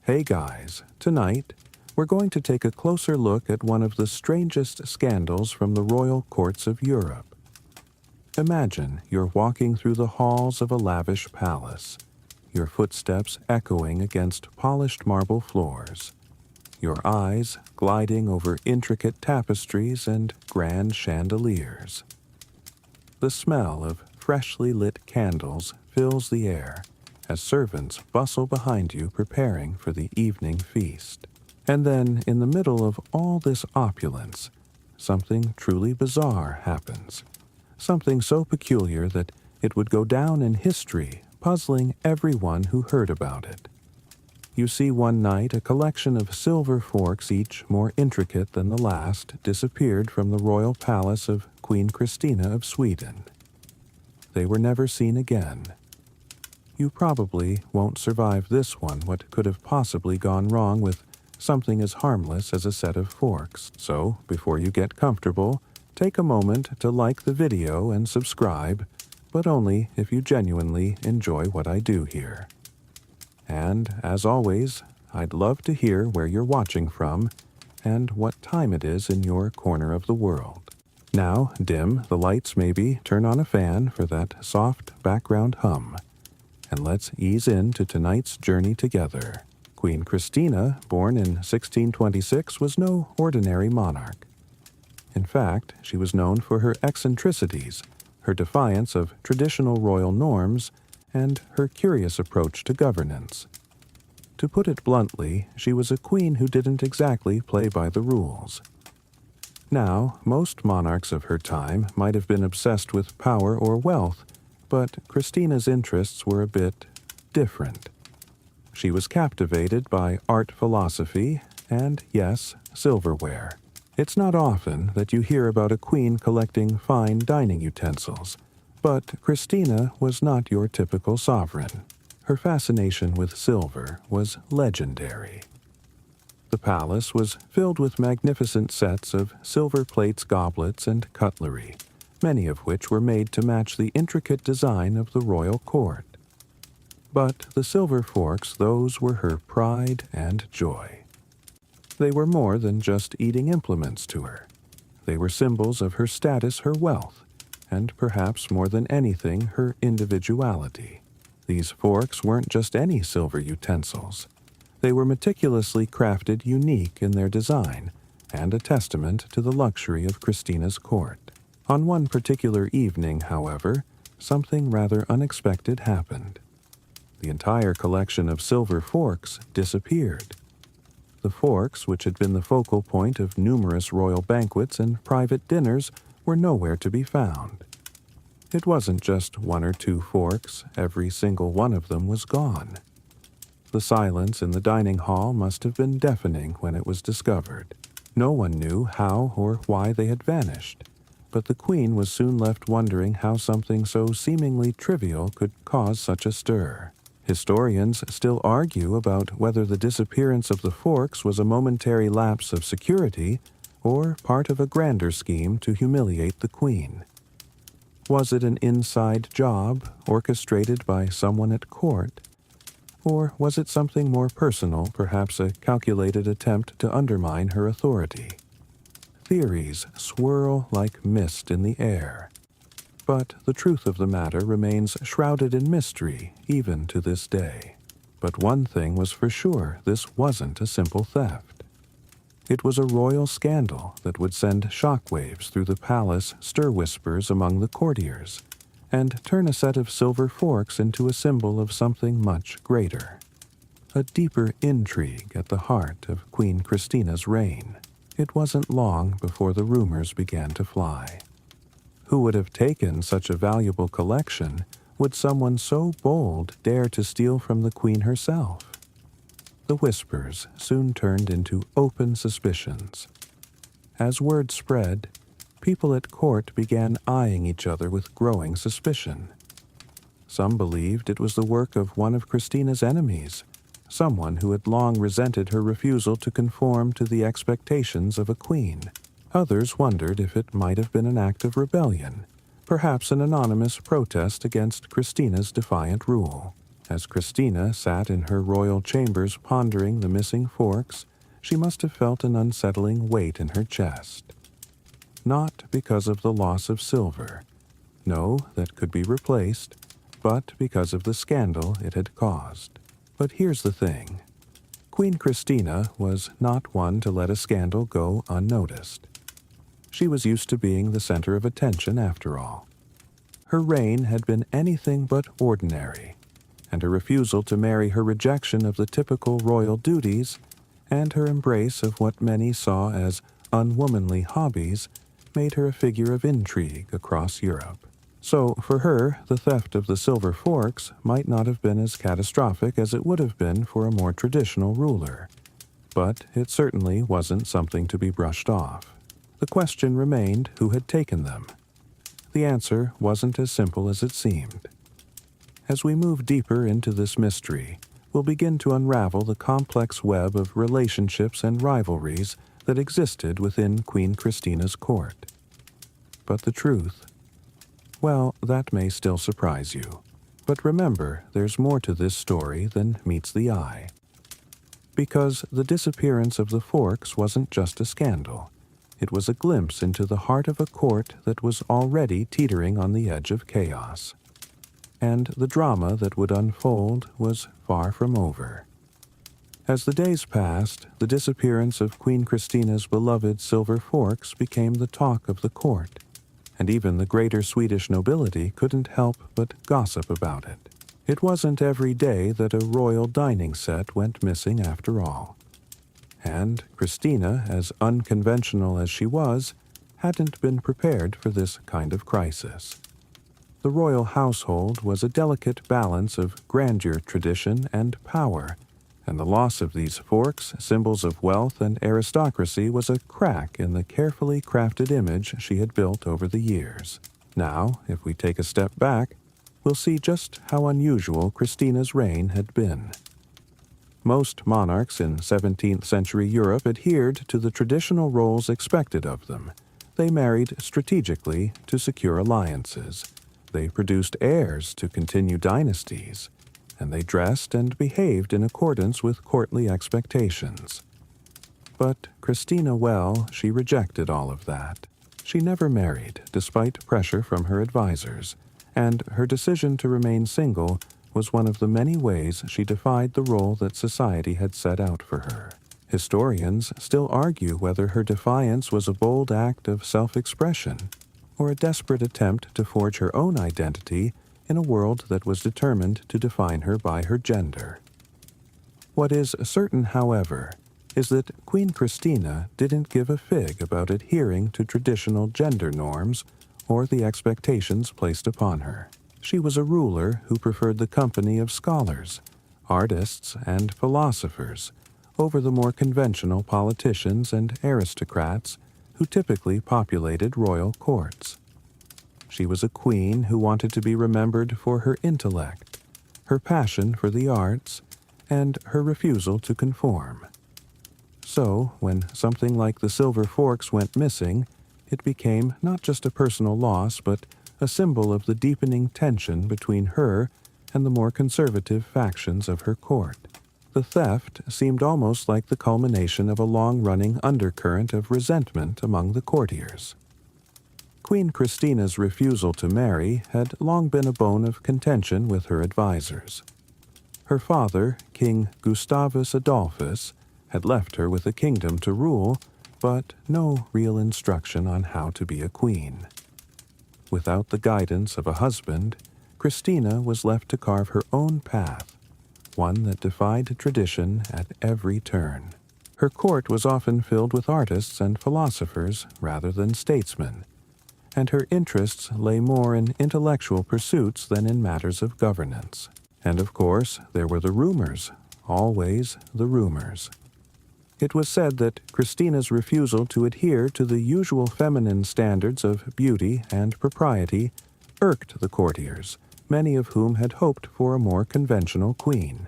Hey guys, tonight we're going to take a closer look at one of the strangest scandals from the royal courts of Europe. Imagine you're walking through the halls of a lavish palace, your footsteps echoing against polished marble floors, your eyes gliding over intricate tapestries and grand chandeliers. The smell of freshly lit candles fills the air as servants bustle behind you preparing for the evening feast. And then, in the middle of all this opulence, something truly bizarre happens. Something so peculiar that it would go down in history, puzzling everyone who heard about it. You see one night a collection of silver forks, each more intricate than the last, disappeared from the royal palace of Queen Christina of Sweden. They were never seen again. You probably won't survive this one. What could have possibly gone wrong with something as harmless as a set of forks? So, before you get comfortable, take a moment to like the video and subscribe, but only if you genuinely enjoy what I do here. And, as always, I'd love to hear where you're watching from and what time it is in your corner of the world. Now, dim the lights maybe, turn on a fan for that soft background hum. And let's ease into tonight's journey together. Queen Christina, born in 1626, was no ordinary monarch. In fact, she was known for her eccentricities, her defiance of traditional royal norms, and her curious approach to governance. To put it bluntly, she was a queen who didn't exactly play by the rules. Now, most monarchs of her time might have been obsessed with power or wealth, but Christina's interests were a bit different. She was captivated by art philosophy and, yes, silverware. It's not often that you hear about a queen collecting fine dining utensils, but Christina was not your typical sovereign. Her fascination with silver was legendary. The palace was filled with magnificent sets of silver plates, goblets, and cutlery, many of which were made to match the intricate design of the royal court. But the silver forks, those were her pride and joy. They were more than just eating implements to her. They were symbols of her status, her wealth, and perhaps more than anything, her individuality. These forks weren't just any silver utensils. They were meticulously crafted, unique in their design, and a testament to the luxury of Christina's court. On one particular evening, however, something rather unexpected happened. The entire collection of silver forks disappeared. The forks, which had been the focal point of numerous royal banquets and private dinners, were nowhere to be found. It wasn't just one or two forks, every single one of them was gone. The silence in the dining hall must have been deafening when it was discovered. No one knew how or why they had vanished, but the queen was soon left wondering how something so seemingly trivial could cause such a stir. Historians still argue about whether the disappearance of the forks was a momentary lapse of security or part of a grander scheme to humiliate the queen. Was it an inside job orchestrated by someone at court? Or was it something more personal, perhaps a calculated attempt to undermine her authority? Theories swirl like mist in the air. But the truth of the matter remains shrouded in mystery, even to this day. But one thing was for sure, this wasn't a simple theft. It was a royal scandal that would send shockwaves through the palace, stir whispers among the courtiers, and turn a set of silver forks into a symbol of something much greater. A deeper intrigue at the heart of Queen Christina's reign. It wasn't long before the rumors began to fly. Who would have taken such a valuable collection? Would someone so bold dare to steal from the queen herself? The whispers soon turned into open suspicions. As word spread, people at court began eyeing each other with growing suspicion. Some believed it was the work of one of Christina's enemies, someone who had long resented her refusal to conform to the expectations of a queen. Others wondered if it might have been an act of rebellion, perhaps an anonymous protest against Christina's defiant rule. As Christina sat in her royal chambers pondering the missing forks, she must have felt an unsettling weight in her chest. Not because of the loss of silver, no, that could be replaced, but because of the scandal it had caused. But here's the thing. Queen Christina was not one to let a scandal go unnoticed. She was used to being the center of attention after all. Her reign had been anything but ordinary, and her refusal to marry, her rejection of the typical royal duties, and her embrace of what many saw as unwomanly hobbies made her a figure of intrigue across Europe. So, for her, the theft of the silver forks might not have been as catastrophic as it would have been for a more traditional ruler. But it certainly wasn't something to be brushed off. The question remained who had taken them. The answer wasn't as simple as it seemed. As we move deeper into this mystery, we'll begin to unravel the complex web of relationships and rivalries that existed within Queen Christina's court. But the truth? Well, that may still surprise you. But remember, there's more to this story than meets the eye. Because the disappearance of the forks wasn't just a scandal. It was a glimpse into the heart of a court that was already teetering on the edge of chaos. And the drama that would unfold was far from over. As the days passed, the disappearance of Queen Christina's beloved silver forks became the talk of the court, and even the greater Swedish nobility couldn't help but gossip about it. It wasn't every day that a royal dining set went missing after all. And Christina, as unconventional as she was, hadn't been prepared for this kind of crisis. The royal household was a delicate balance of grandeur, tradition, and power, and the loss of these forks, symbols of wealth and aristocracy, was a crack in the carefully crafted image she had built over the years. Now, if we take a step back, we'll see just how unusual Christina's reign had been. Most monarchs in 17th century Europe adhered to the traditional roles expected of them. They married strategically to secure alliances. They produced heirs to continue dynasties. And they dressed and behaved in accordance with courtly expectations. But Christina, well, she rejected all of that. She never married, despite pressure from her advisors, and her decision to remain single was one of the many ways she defied the role that society had set out for her. Historians still argue whether her defiance was a bold act of self-expression or a desperate attempt to forge her own identity in a world that was determined to define her by her gender. What is certain, however, is that Queen Christina didn't give a fig about adhering to traditional gender norms or the expectations placed upon her. She was a ruler who preferred the company of scholars, artists, and philosophers over the more conventional politicians and aristocrats who typically populated royal courts. She was a queen who wanted to be remembered for her intellect, her passion for the arts, and her refusal to conform. So, when something like the silver forks went missing, it became not just a personal loss, but a symbol of the deepening tension between her and the more conservative factions of her court. The theft seemed almost like the culmination of a long-running undercurrent of resentment among the courtiers. Queen Christina's refusal to marry had long been a bone of contention with her advisors. Her father, King Gustavus Adolphus, had left her with a kingdom to rule, but no real instruction on how to be a queen. Without the guidance of a husband, Christina was left to carve her own path, one that defied tradition at every turn. Her court was often filled with artists and philosophers rather than statesmen, and her interests lay more in intellectual pursuits than in matters of governance. And of course, there were the rumors, always the rumors. It was said that Christina's refusal to adhere to the usual feminine standards of beauty and propriety irked the courtiers, many of whom had hoped for a more conventional queen.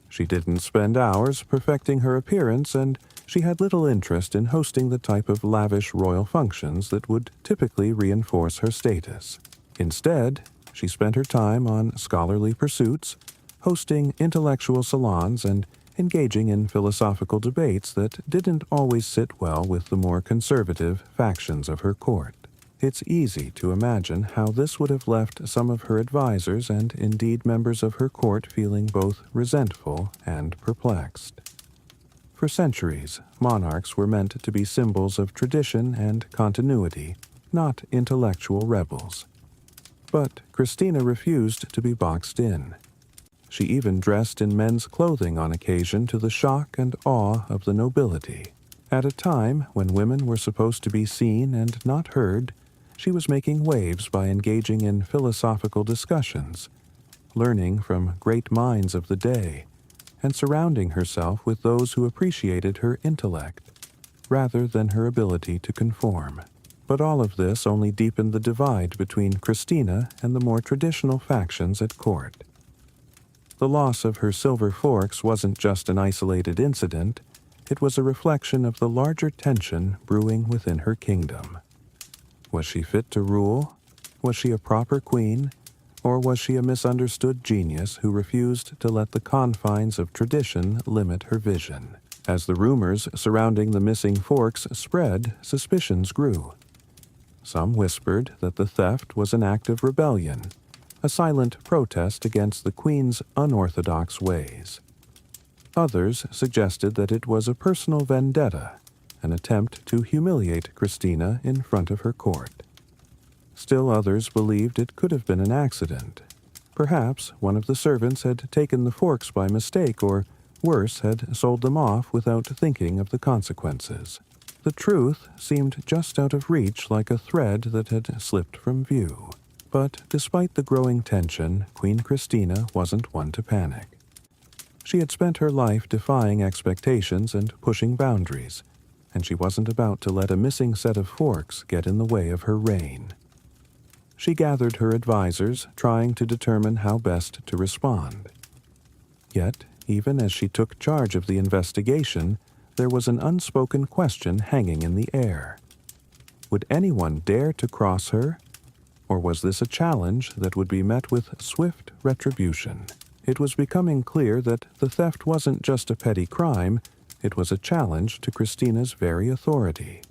She didn't spend hours perfecting her appearance, and she had little interest in hosting the type of lavish royal functions that would typically reinforce her status. Instead, She spent her time on scholarly pursuits, hosting intellectual salons and engaging in philosophical debates that didn't always sit well with the more conservative factions of her court. It's easy to imagine how this would have left some of her advisors and indeed members of her court feeling both resentful and perplexed. For centuries, monarchs were meant to be symbols of tradition and continuity, not intellectual rebels. But Christina refused to be boxed in. She even dressed in men's clothing on occasion to the shock and awe of the nobility. At a time when women were supposed to be seen and not heard, she was making waves by engaging in philosophical discussions, learning from great minds of the day, and surrounding herself with those who appreciated her intellect, rather than her ability to conform. But all of this only deepened the divide between Christina and the more traditional factions at court. The loss of her silver forks wasn't just an isolated incident, it was a reflection of the larger tension brewing within her kingdom. Was she fit to rule? Was she a proper queen? Or was she a misunderstood genius who refused to let the confines of tradition limit her vision? As the rumors surrounding the missing forks spread, suspicions grew. Some whispered that the theft was an act of rebellion, a silent protest against the queen's unorthodox ways. Others suggested that it was a personal vendetta, an attempt to humiliate Christina in front of her court. Still others believed it could have been an accident. Perhaps one of the servants had taken the forks by mistake, or worse, had sold them off without thinking of the consequences. The truth seemed just out of reach, like a thread that had slipped from view. But despite the growing tension, Queen Christina wasn't one to panic. She had spent her life defying expectations and pushing boundaries, and she wasn't about to let a missing set of forks get in the way of her reign. She gathered her advisors, trying to determine how best to respond. Yet, even as she took charge of the investigation, there was an unspoken question hanging in the air. Would anyone dare to cross her? Or was this a challenge that would be met with swift retribution? It was becoming clear that the theft wasn't just a petty crime, it was a challenge to Christina's very authority.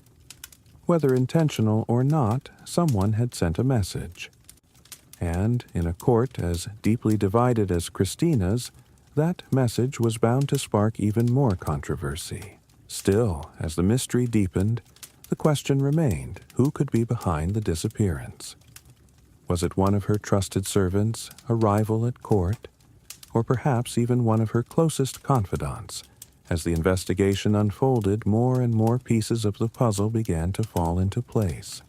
Whether intentional or not, someone had sent a message. And in a court as deeply divided as Christina's, that message was bound to spark even more controversy. Still, as the mystery deepened, the question remained, who could be behind the disappearance? Was it one of her trusted servants, a rival at court, or perhaps even one of her closest confidants? As the investigation unfolded, more and more pieces of the puzzle began to fall into place.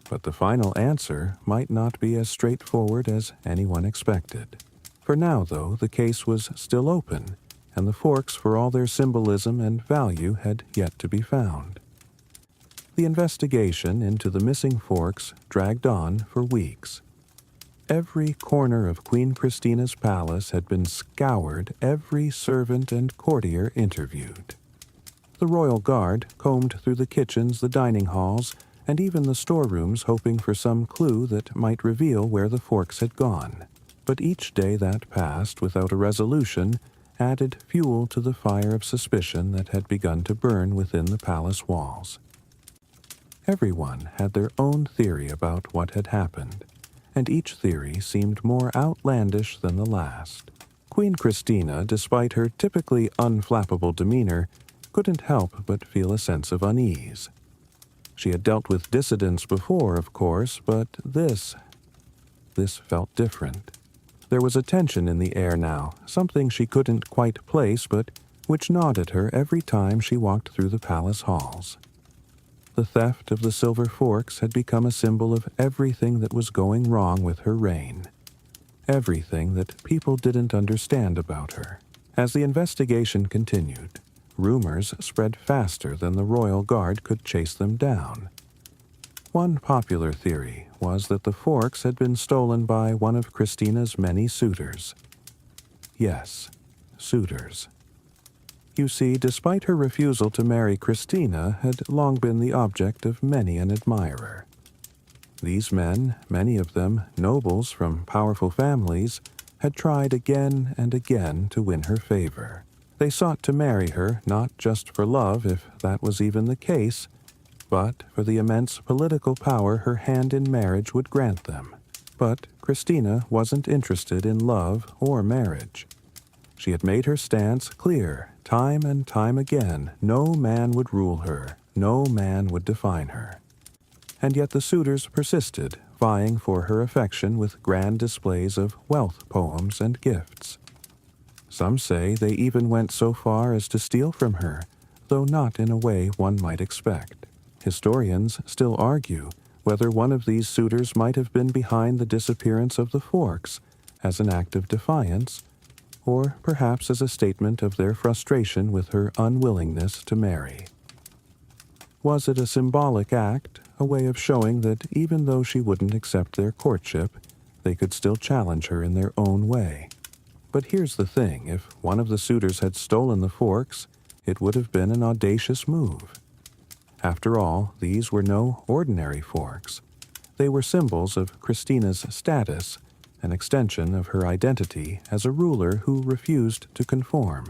But the final answer might not be as straightforward as anyone expected. For now, though, the case was still open, and the forks, for all their symbolism and value, had yet to be found. The investigation into the missing forks dragged on for weeks. Every corner of Queen Christina's palace had been scoured, every servant and courtier interviewed. The royal guard combed through the kitchens, the dining halls, and even the storerooms, hoping for some clue that might reveal where the forks had gone. But each day that passed without a resolution added fuel to the fire of suspicion that had begun to burn within the palace walls. Everyone had their own theory about what had happened, and each theory seemed more outlandish than the last. Queen Christina, despite her typically unflappable demeanor, couldn't help but feel a sense of unease. She had dealt with dissidents before, of course, but this felt different. There was a tension in the air now, something she couldn't quite place, but which gnawed at her every time she walked through the palace halls. The theft of the silver forks had become a symbol of everything that was going wrong with her reign, everything that people didn't understand about her. As the investigation continued, rumors spread faster than the royal guard could chase them down. One popular theory was that the forks had been stolen by one of Christina's many suitors. Yes, suitors. You see, despite her refusal to marry Christina, had long been the object of many an admirer. These men, many of them nobles from powerful families, had tried again and again to win her favor. They sought to marry her not just for love, if that was even the case, but for the immense political power her hand in marriage would grant them. But Christina wasn't interested in love or marriage. She had made her stance clear, time and time again. No man would rule her, no man would define her. And yet the suitors persisted, vying for her affection with grand displays of wealth poems and gifts. Some say they even went so far as to steal from her, though not in a way one might expect. Historians still argue whether one of these suitors might have been behind the disappearance of the forks as an act of defiance, or perhaps as a statement of their frustration with her unwillingness to marry. Was it a symbolic act, a way of showing that even though she wouldn't accept their courtship, they could still challenge her in their own way? But here's the thing, if one of the suitors had stolen the forks, it would have been an audacious move. After all, these were no ordinary forks. They were symbols of Christina's status, an extension of her identity as a ruler who refused to conform.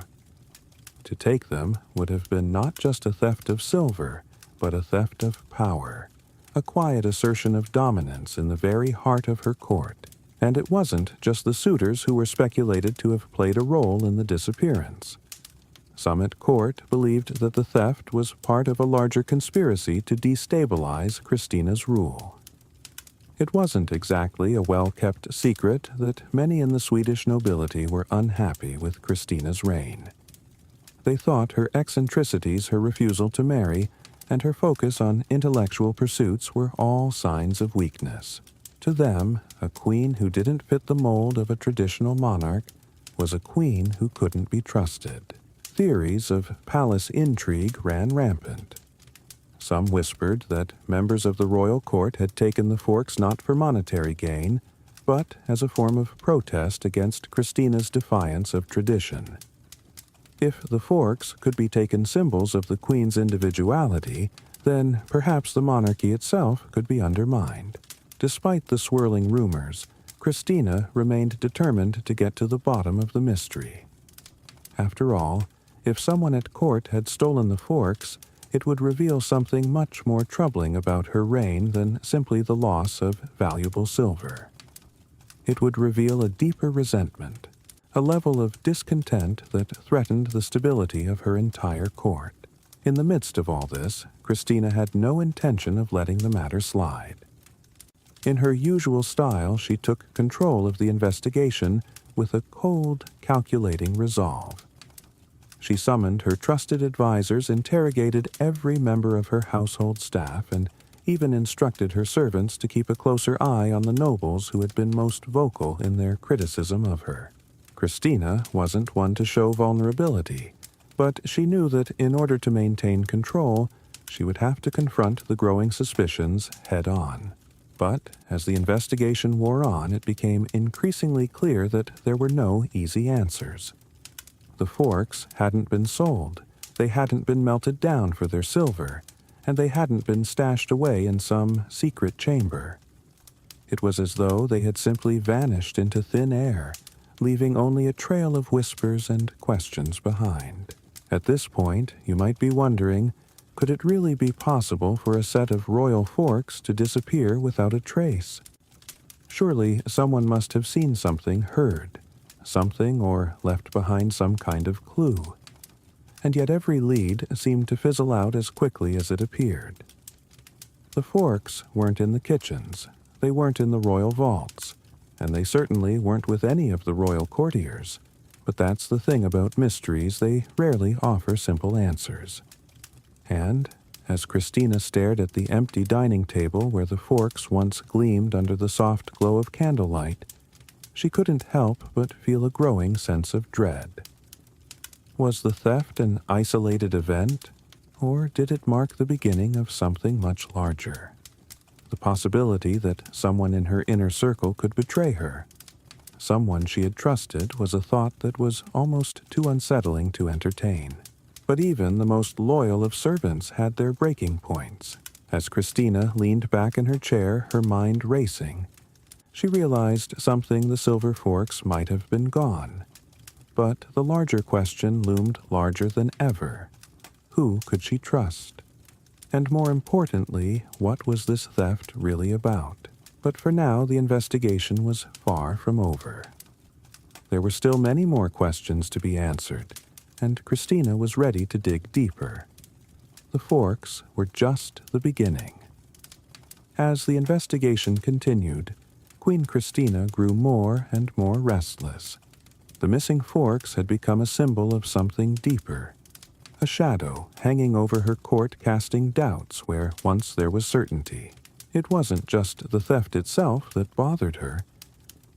To take them would have been not just a theft of silver, but a theft of power, a quiet assertion of dominance in the very heart of her court. And it wasn't just the suitors who were speculated to have played a role in the disappearance. Some at court believed that the theft was part of a larger conspiracy to destabilize Christina's rule. It wasn't exactly a well-kept secret that many in the Swedish nobility were unhappy with Christina's reign. They thought her eccentricities, her refusal to marry, and her focus on intellectual pursuits were all signs of weakness. To them, a queen who didn't fit the mold of a traditional monarch was a queen who couldn't be trusted. Theories of palace intrigue ran rampant. Some whispered that members of the royal court had taken the forks not for monetary gain, but as a form of protest against Christina's defiance of tradition. If the forks could be taken symbols of the queen's individuality, then perhaps the monarchy itself could be undermined. Despite the swirling rumors, Christina remained determined to get to the bottom of the mystery. After all, if someone at court had stolen the forks, it would reveal something much more troubling about her reign than simply the loss of valuable silver. It would reveal a deeper resentment, a level of discontent that threatened the stability of her entire court. In the midst of all this, Christina had no intention of letting the matter slide. In her usual style, she took control of the investigation with a cold, calculating resolve. She summoned her trusted advisors, interrogated every member of her household staff, and even instructed her servants to keep a closer eye on the nobles who had been most vocal in their criticism of her. Christina wasn't one to show vulnerability, but she knew that in order to maintain control, she would have to confront the growing suspicions head-on. But as the investigation wore on, it became increasingly clear that there were no easy answers. The forks hadn't been sold, they hadn't been melted down for their silver, and they hadn't been stashed away in some secret chamber. It was as though they had simply vanished into thin air, leaving only a trail of whispers and questions behind. At this point, you might be wondering, could it really be possible for a set of royal forks to disappear without a trace? Surely someone must have seen something, heard something, or left behind some kind of clue. And yet every lead seemed to fizzle out as quickly as it appeared. The forks weren't in the kitchens, they weren't in the royal vaults, and they certainly weren't with any of the royal courtiers. But that's the thing about mysteries, they rarely offer simple answers. And, as Christina stared at the empty dining table where the forks once gleamed under the soft glow of candlelight, she couldn't help but feel a growing sense of dread. Was the theft an isolated event, or did it mark the beginning of something much larger? The possibility that someone in her inner circle could betray her, someone she had trusted, was a thought that was almost too unsettling to entertain. But even the most loyal of servants had their breaking points. As Christina leaned back in her chair, her mind racing, she realized something the silver forks might have been gone. But the larger question loomed larger than ever. Who could she trust? And more importantly, what was this theft really about? But for now, the investigation was far from over. There were still many more questions to be answered, and Christina was ready to dig deeper. The forks were just the beginning. As the investigation continued, Queen Christina grew more and more restless. The missing forks had become a symbol of something deeper, a shadow hanging over her court casting doubts where once there was certainty. It wasn't just the theft itself that bothered her.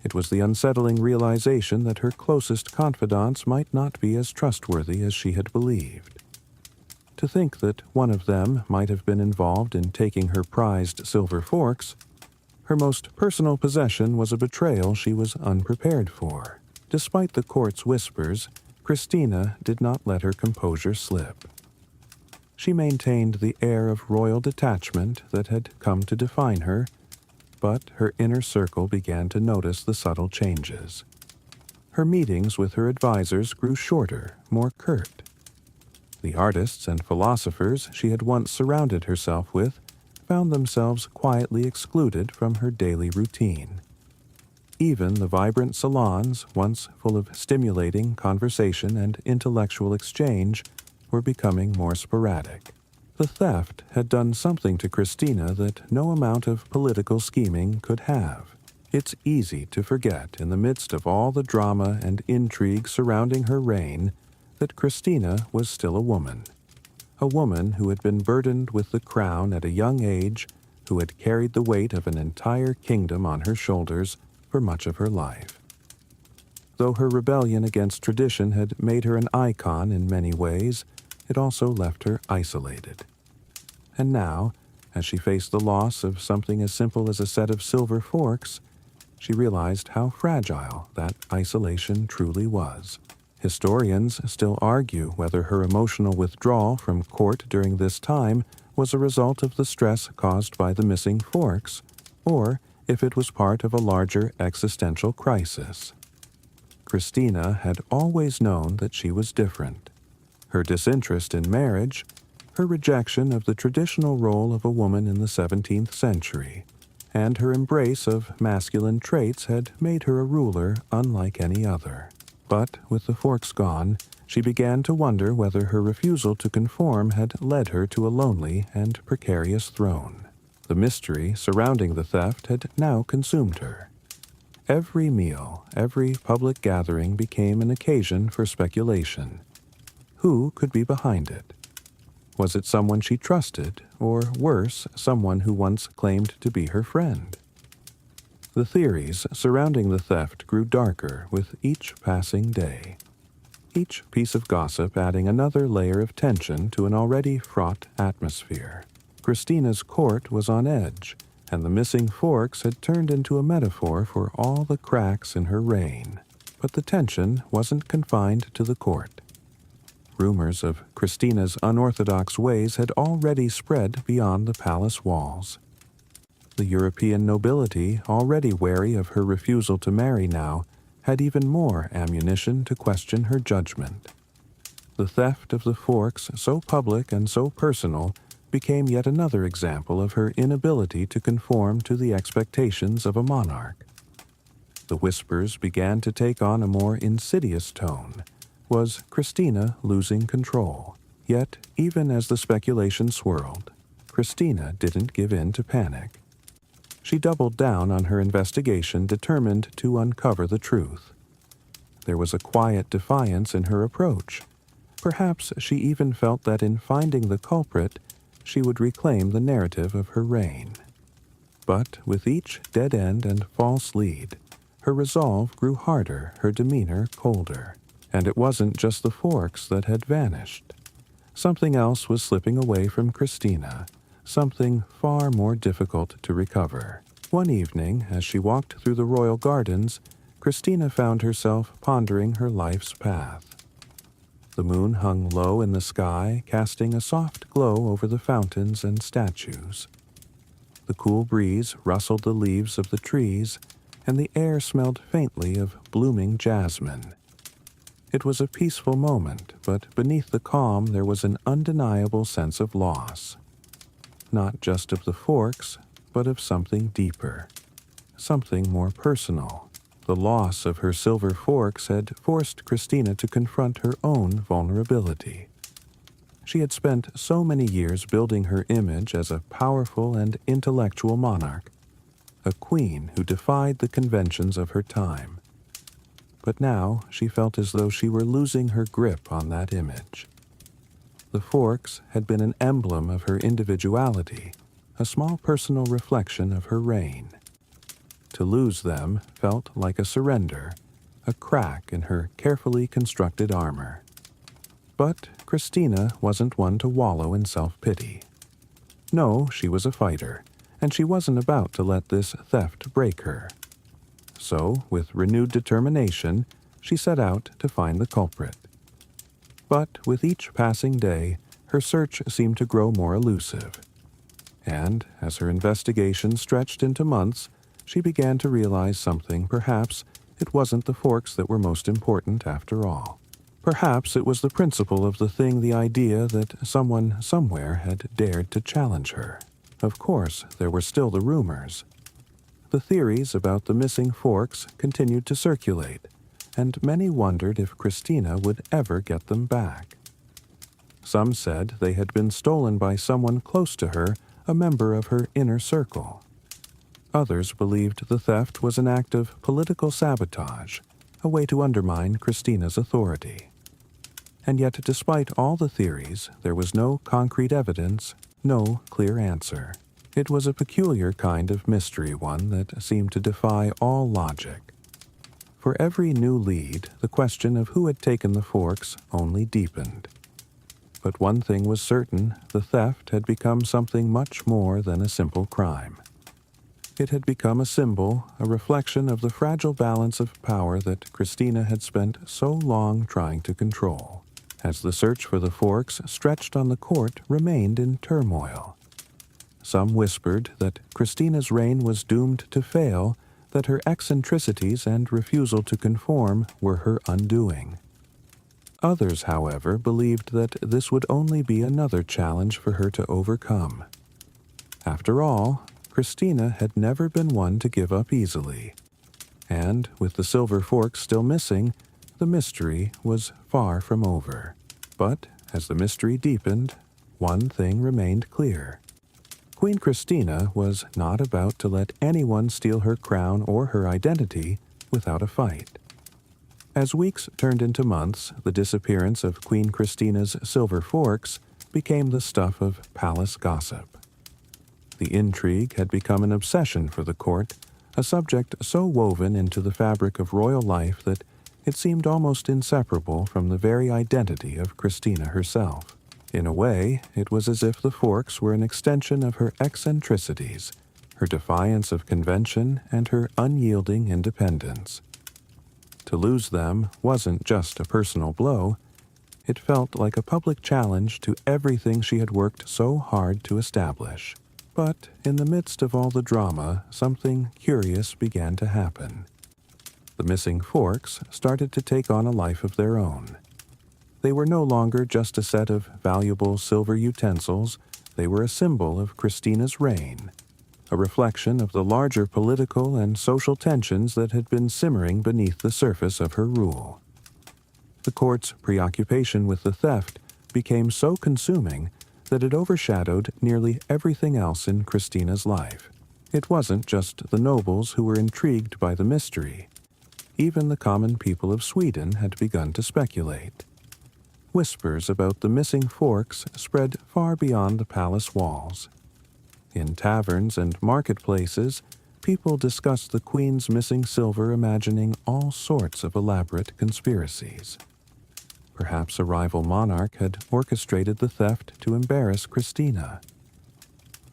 It was the unsettling realization that her closest confidants might not be as trustworthy as she had believed. To think that one of them might have been involved in taking her prized silver forks, her most personal possession, was a betrayal she was unprepared for. Despite the court's whispers, Christina did not let her composure slip. She maintained the air of royal detachment that had come to define her, but her inner circle began to notice the subtle changes. Her meetings with her advisors grew shorter, more curt. The artists and philosophers she had once surrounded herself with found themselves quietly excluded from her daily routine. Even the vibrant salons, once full of stimulating conversation and intellectual exchange, were becoming more sporadic. The theft had done something to Christina that no amount of political scheming could have. It's easy to forget, in the midst of all the drama and intrigue surrounding her reign, that Christina was still a woman who had been burdened with the crown at a young age, who had carried the weight of an entire kingdom on her shoulders for much of her life. Though her rebellion against tradition had made her an icon in many ways, it also left her isolated. And now, as she faced the loss of something as simple as a set of silver forks, she realized how fragile that isolation truly was. Historians still argue whether her emotional withdrawal from court during this time was a result of the stress caused by the missing forks, or if it was part of a larger existential crisis. Christina had always known that she was different. Her disinterest in marriage, her rejection of the traditional role of a woman in the 17th century, and her embrace of masculine traits had made her a ruler unlike any other. But with the forks gone, she began to wonder whether her refusal to conform had led her to a lonely and precarious throne. The mystery surrounding the theft had now consumed her. Every meal, every public gathering became an occasion for speculation. Who could be behind it? Was it someone she trusted, or worse, someone who once claimed to be her friend? The theories surrounding the theft grew darker with each passing day, each piece of gossip adding another layer of tension to an already fraught atmosphere. Christina's court was on edge, and the missing forks had turned into a metaphor for all the cracks in her reign. But the tension wasn't confined to the court. Rumors of Christina's unorthodox ways had already spread beyond the palace walls. The European nobility, already wary of her refusal to marry now, had even more ammunition to question her judgment. The theft of the forks, so public and so personal, became yet another example of her inability to conform to the expectations of a monarch. The whispers began to take on a more insidious tone. Was Christina losing control? Yet, even as the speculation swirled, Christina didn't give in to panic. She doubled down on her investigation, determined to uncover the truth. There was a quiet defiance in her approach. Perhaps she even felt that in finding the culprit, she would reclaim the narrative of her reign. But with each dead end and false lead, her resolve grew harder, her demeanor colder. And it wasn't just the forks that had vanished. Something else was slipping away from Christina, something far more difficult to recover. One evening, as she walked through the royal gardens, Christina found herself pondering her life's path. The moon hung low in the sky, casting a soft glow over the fountains and statues. The cool breeze rustled the leaves of the trees, and the air smelled faintly of blooming jasmine. It was a peaceful moment, but beneath the calm there was an undeniable sense of loss. Not just of the forks, but of something deeper, something more personal. The loss of her silver forks had forced Christina to confront her own vulnerability. She had spent so many years building her image as a powerful and intellectual monarch, a queen who defied the conventions of her time. But now she felt as though she were losing her grip on that image. The forks had been an emblem of her individuality, a small personal reflection of her reign. To lose them felt like a surrender, a crack in her carefully constructed armor. But Christina wasn't one to wallow in self-pity. No, she was a fighter, and she wasn't about to let this theft break her. So, with renewed determination, she set out to find the culprit. But with each passing day, her search seemed to grow more elusive. And, as her investigation stretched into months, she began to realize something. Perhaps it wasn't the forks that were most important after all. Perhaps it was the principle of the thing, the idea that someone somewhere had dared to challenge her. Of course, there were still the rumors. The theories about the missing forks continued to circulate, and many wondered if Christina would ever get them back. Some said they had been stolen by someone close to her, a member of her inner circle. Others believed the theft was an act of political sabotage, a way to undermine Christina's authority. And yet, despite all the theories, there was no concrete evidence, no clear answer. It was a peculiar kind of mystery, one that seemed to defy all logic. For every new lead, the question of who had taken the forks only deepened. But one thing was certain: the theft had become something much more than a simple crime. It had become a symbol, a reflection of the fragile balance of power that Christina had spent so long trying to control. As the search for the forks stretched on the court remained in turmoil. Some whispered that Christina's reign was doomed to fail, that her eccentricities and refusal to conform were her undoing. Others, however, believed that this would only be another challenge for her to overcome. After all, Christina had never been one to give up easily. And, with the silver forks still missing, the mystery was far from over. But, as the mystery deepened, one thing remained clear. Queen Christina was not about to let anyone steal her crown or her identity without a fight. As weeks turned into months, the disappearance of Queen Christina's silver forks became the stuff of palace gossip. The intrigue had become an obsession for the court, a subject so woven into the fabric of royal life that it seemed almost inseparable from the very identity of Christina herself. In a way, it was as if the forks were an extension of her eccentricities, her defiance of convention, and her unyielding independence. To lose them wasn't just a personal blow. It felt like a public challenge to everything she had worked so hard to establish. But in the midst of all the drama, something curious began to happen. The missing forks started to take on a life of their own. They were no longer just a set of valuable silver utensils. They were a symbol of Christina's reign, a reflection of the larger political and social tensions that had been simmering beneath the surface of her rule. The court's preoccupation with the theft became so consuming that it overshadowed nearly everything else in Christina's life. It wasn't just the nobles who were intrigued by the mystery. Even the common people of Sweden had begun to speculate. Whispers about the missing forks spread far beyond the palace walls. In taverns and marketplaces, people discussed the Queen's missing silver, imagining all sorts of elaborate conspiracies. Perhaps a rival monarch had orchestrated the theft to embarrass Christina.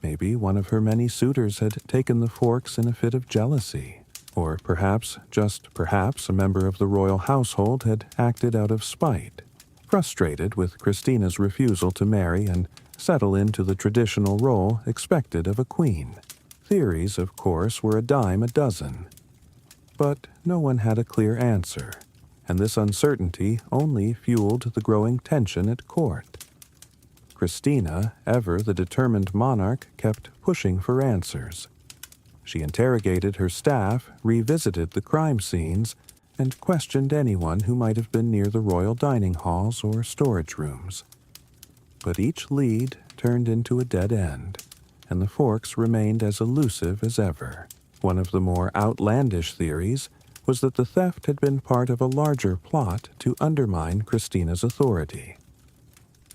Maybe one of her many suitors had taken the forks in a fit of jealousy. Or perhaps, just perhaps, a member of the royal household had acted out of spite. frustrated with Christina's refusal to marry and settle into the traditional role expected of a queen. Theories, of course, were a dime a dozen. But no one had a clear answer, and this uncertainty only fueled the growing tension at court. Christina, ever the determined monarch, kept pushing for answers. She interrogated her staff, revisited the crime scenes, and questioned anyone who might have been near the royal dining halls or storage rooms. But each lead turned into a dead end, and the Forks remained as elusive as ever. One of the more outlandish theories was that the theft had been part of a larger plot to undermine Christina's authority.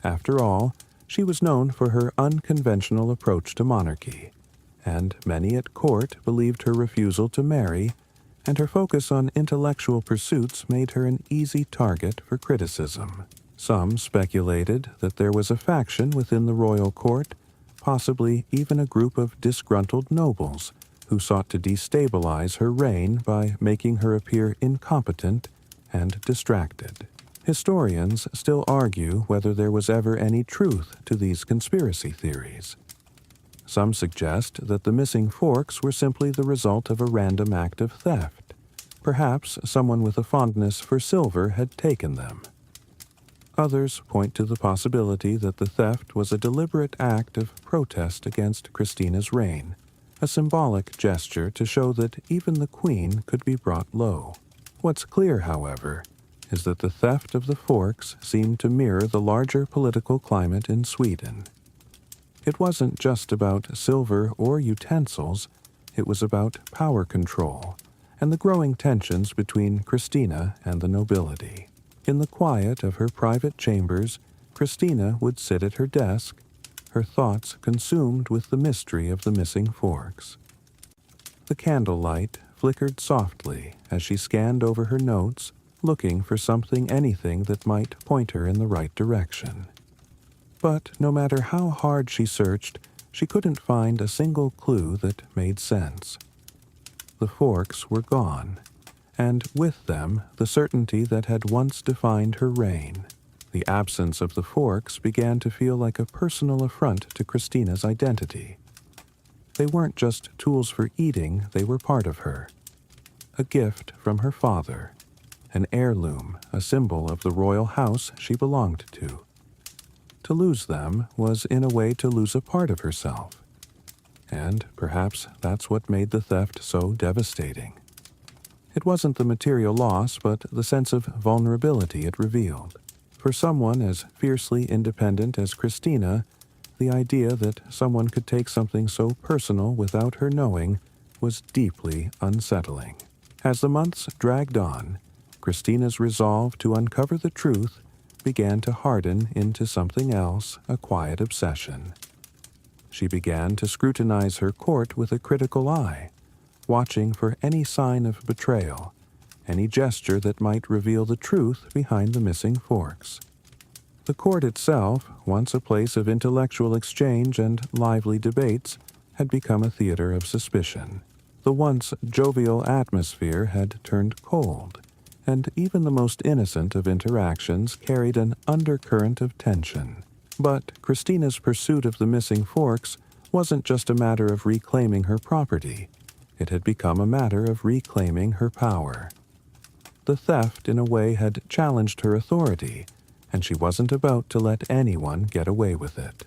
After all, she was known for her unconventional approach to monarchy, and many at court believed her refusal to marry and her focus on intellectual pursuits made her an easy target for criticism. Some speculated that there was a faction within the royal court, possibly even a group of disgruntled nobles, who sought to destabilize her reign by making her appear incompetent and distracted. Historians still argue whether there was ever any truth to these conspiracy theories. Some suggest that the missing forks were simply the result of a random act of theft. Perhaps someone with a fondness for silver had taken them. Others point to the possibility that the theft was a deliberate act of protest against Christina's reign, a symbolic gesture to show that even the queen could be brought low. What's clear, however, is that the theft of the forks seemed to mirror the larger political climate in Sweden. It wasn't just about silver or utensils, it was about power control and the growing tensions between Christina and the nobility. In the quiet of her private chambers, Christina would sit at her desk, her thoughts consumed with the mystery of the missing forks. The candlelight flickered softly as she scanned over her notes, looking for anything that might point her in the right direction. But no matter how hard she searched, she couldn't find a single clue that made sense. The forks were gone, and with them the certainty that had once defined her reign. The absence of the forks began to feel like a personal affront to Christina's identity. They weren't just tools for eating, they were part of her. A gift from her father, an heirloom, a symbol of the royal house she belonged to. To lose them was in a way to lose a part of herself. And perhaps that's what made the theft so devastating. It wasn't the material loss, but the sense of vulnerability it revealed. For someone as fiercely independent as Christina, the idea that someone could take something so personal without her knowing was deeply unsettling. As the months dragged on, Christina's resolve to uncover the truth began to harden into something else, a quiet obsession. She began to scrutinize her court with a critical eye, watching for any sign of betrayal, any gesture that might reveal the truth behind the missing forks. The court itself, once a place of intellectual exchange and lively debates, had become a theater of suspicion. The once jovial atmosphere had turned cold, and even the most innocent of interactions carried an undercurrent of tension. But Christina's pursuit of the missing forks wasn't just a matter of reclaiming her property. It had become a matter of reclaiming her power. The theft, in a way, had challenged her authority, and she wasn't about to let anyone get away with it.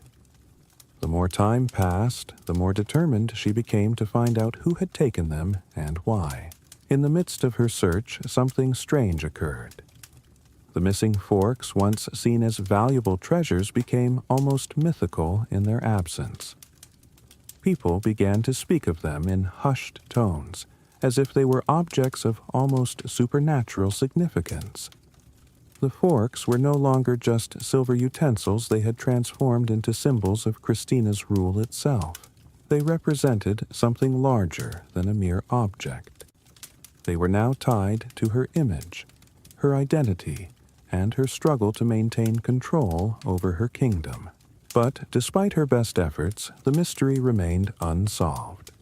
The more time passed, the more determined she became to find out who had taken them and why. In the midst of her search, something strange occurred. The missing forks, once seen as valuable treasures, became almost mythical in their absence. People began to speak of them in hushed tones, as if they were objects of almost supernatural significance. The forks were no longer just silver utensils, they had transformed into symbols of Christina's rule itself. They represented something larger than a mere object. They were now tied to her image, her identity, and her struggle to maintain control over her kingdom. But despite her best efforts, the mystery remained unsolved.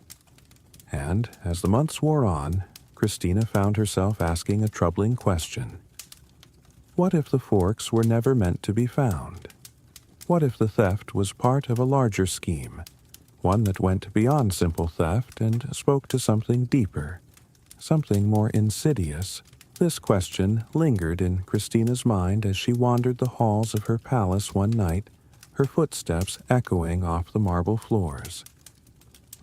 And as the months wore on, Christina found herself asking a troubling question. What if the forks were never meant to be found? What if the theft was part of a larger scheme, one that went beyond simple theft and spoke to something deeper, something more insidious? This question lingered in Christina's mind as she wandered the halls of her palace one night, her footsteps echoing off the marble floors.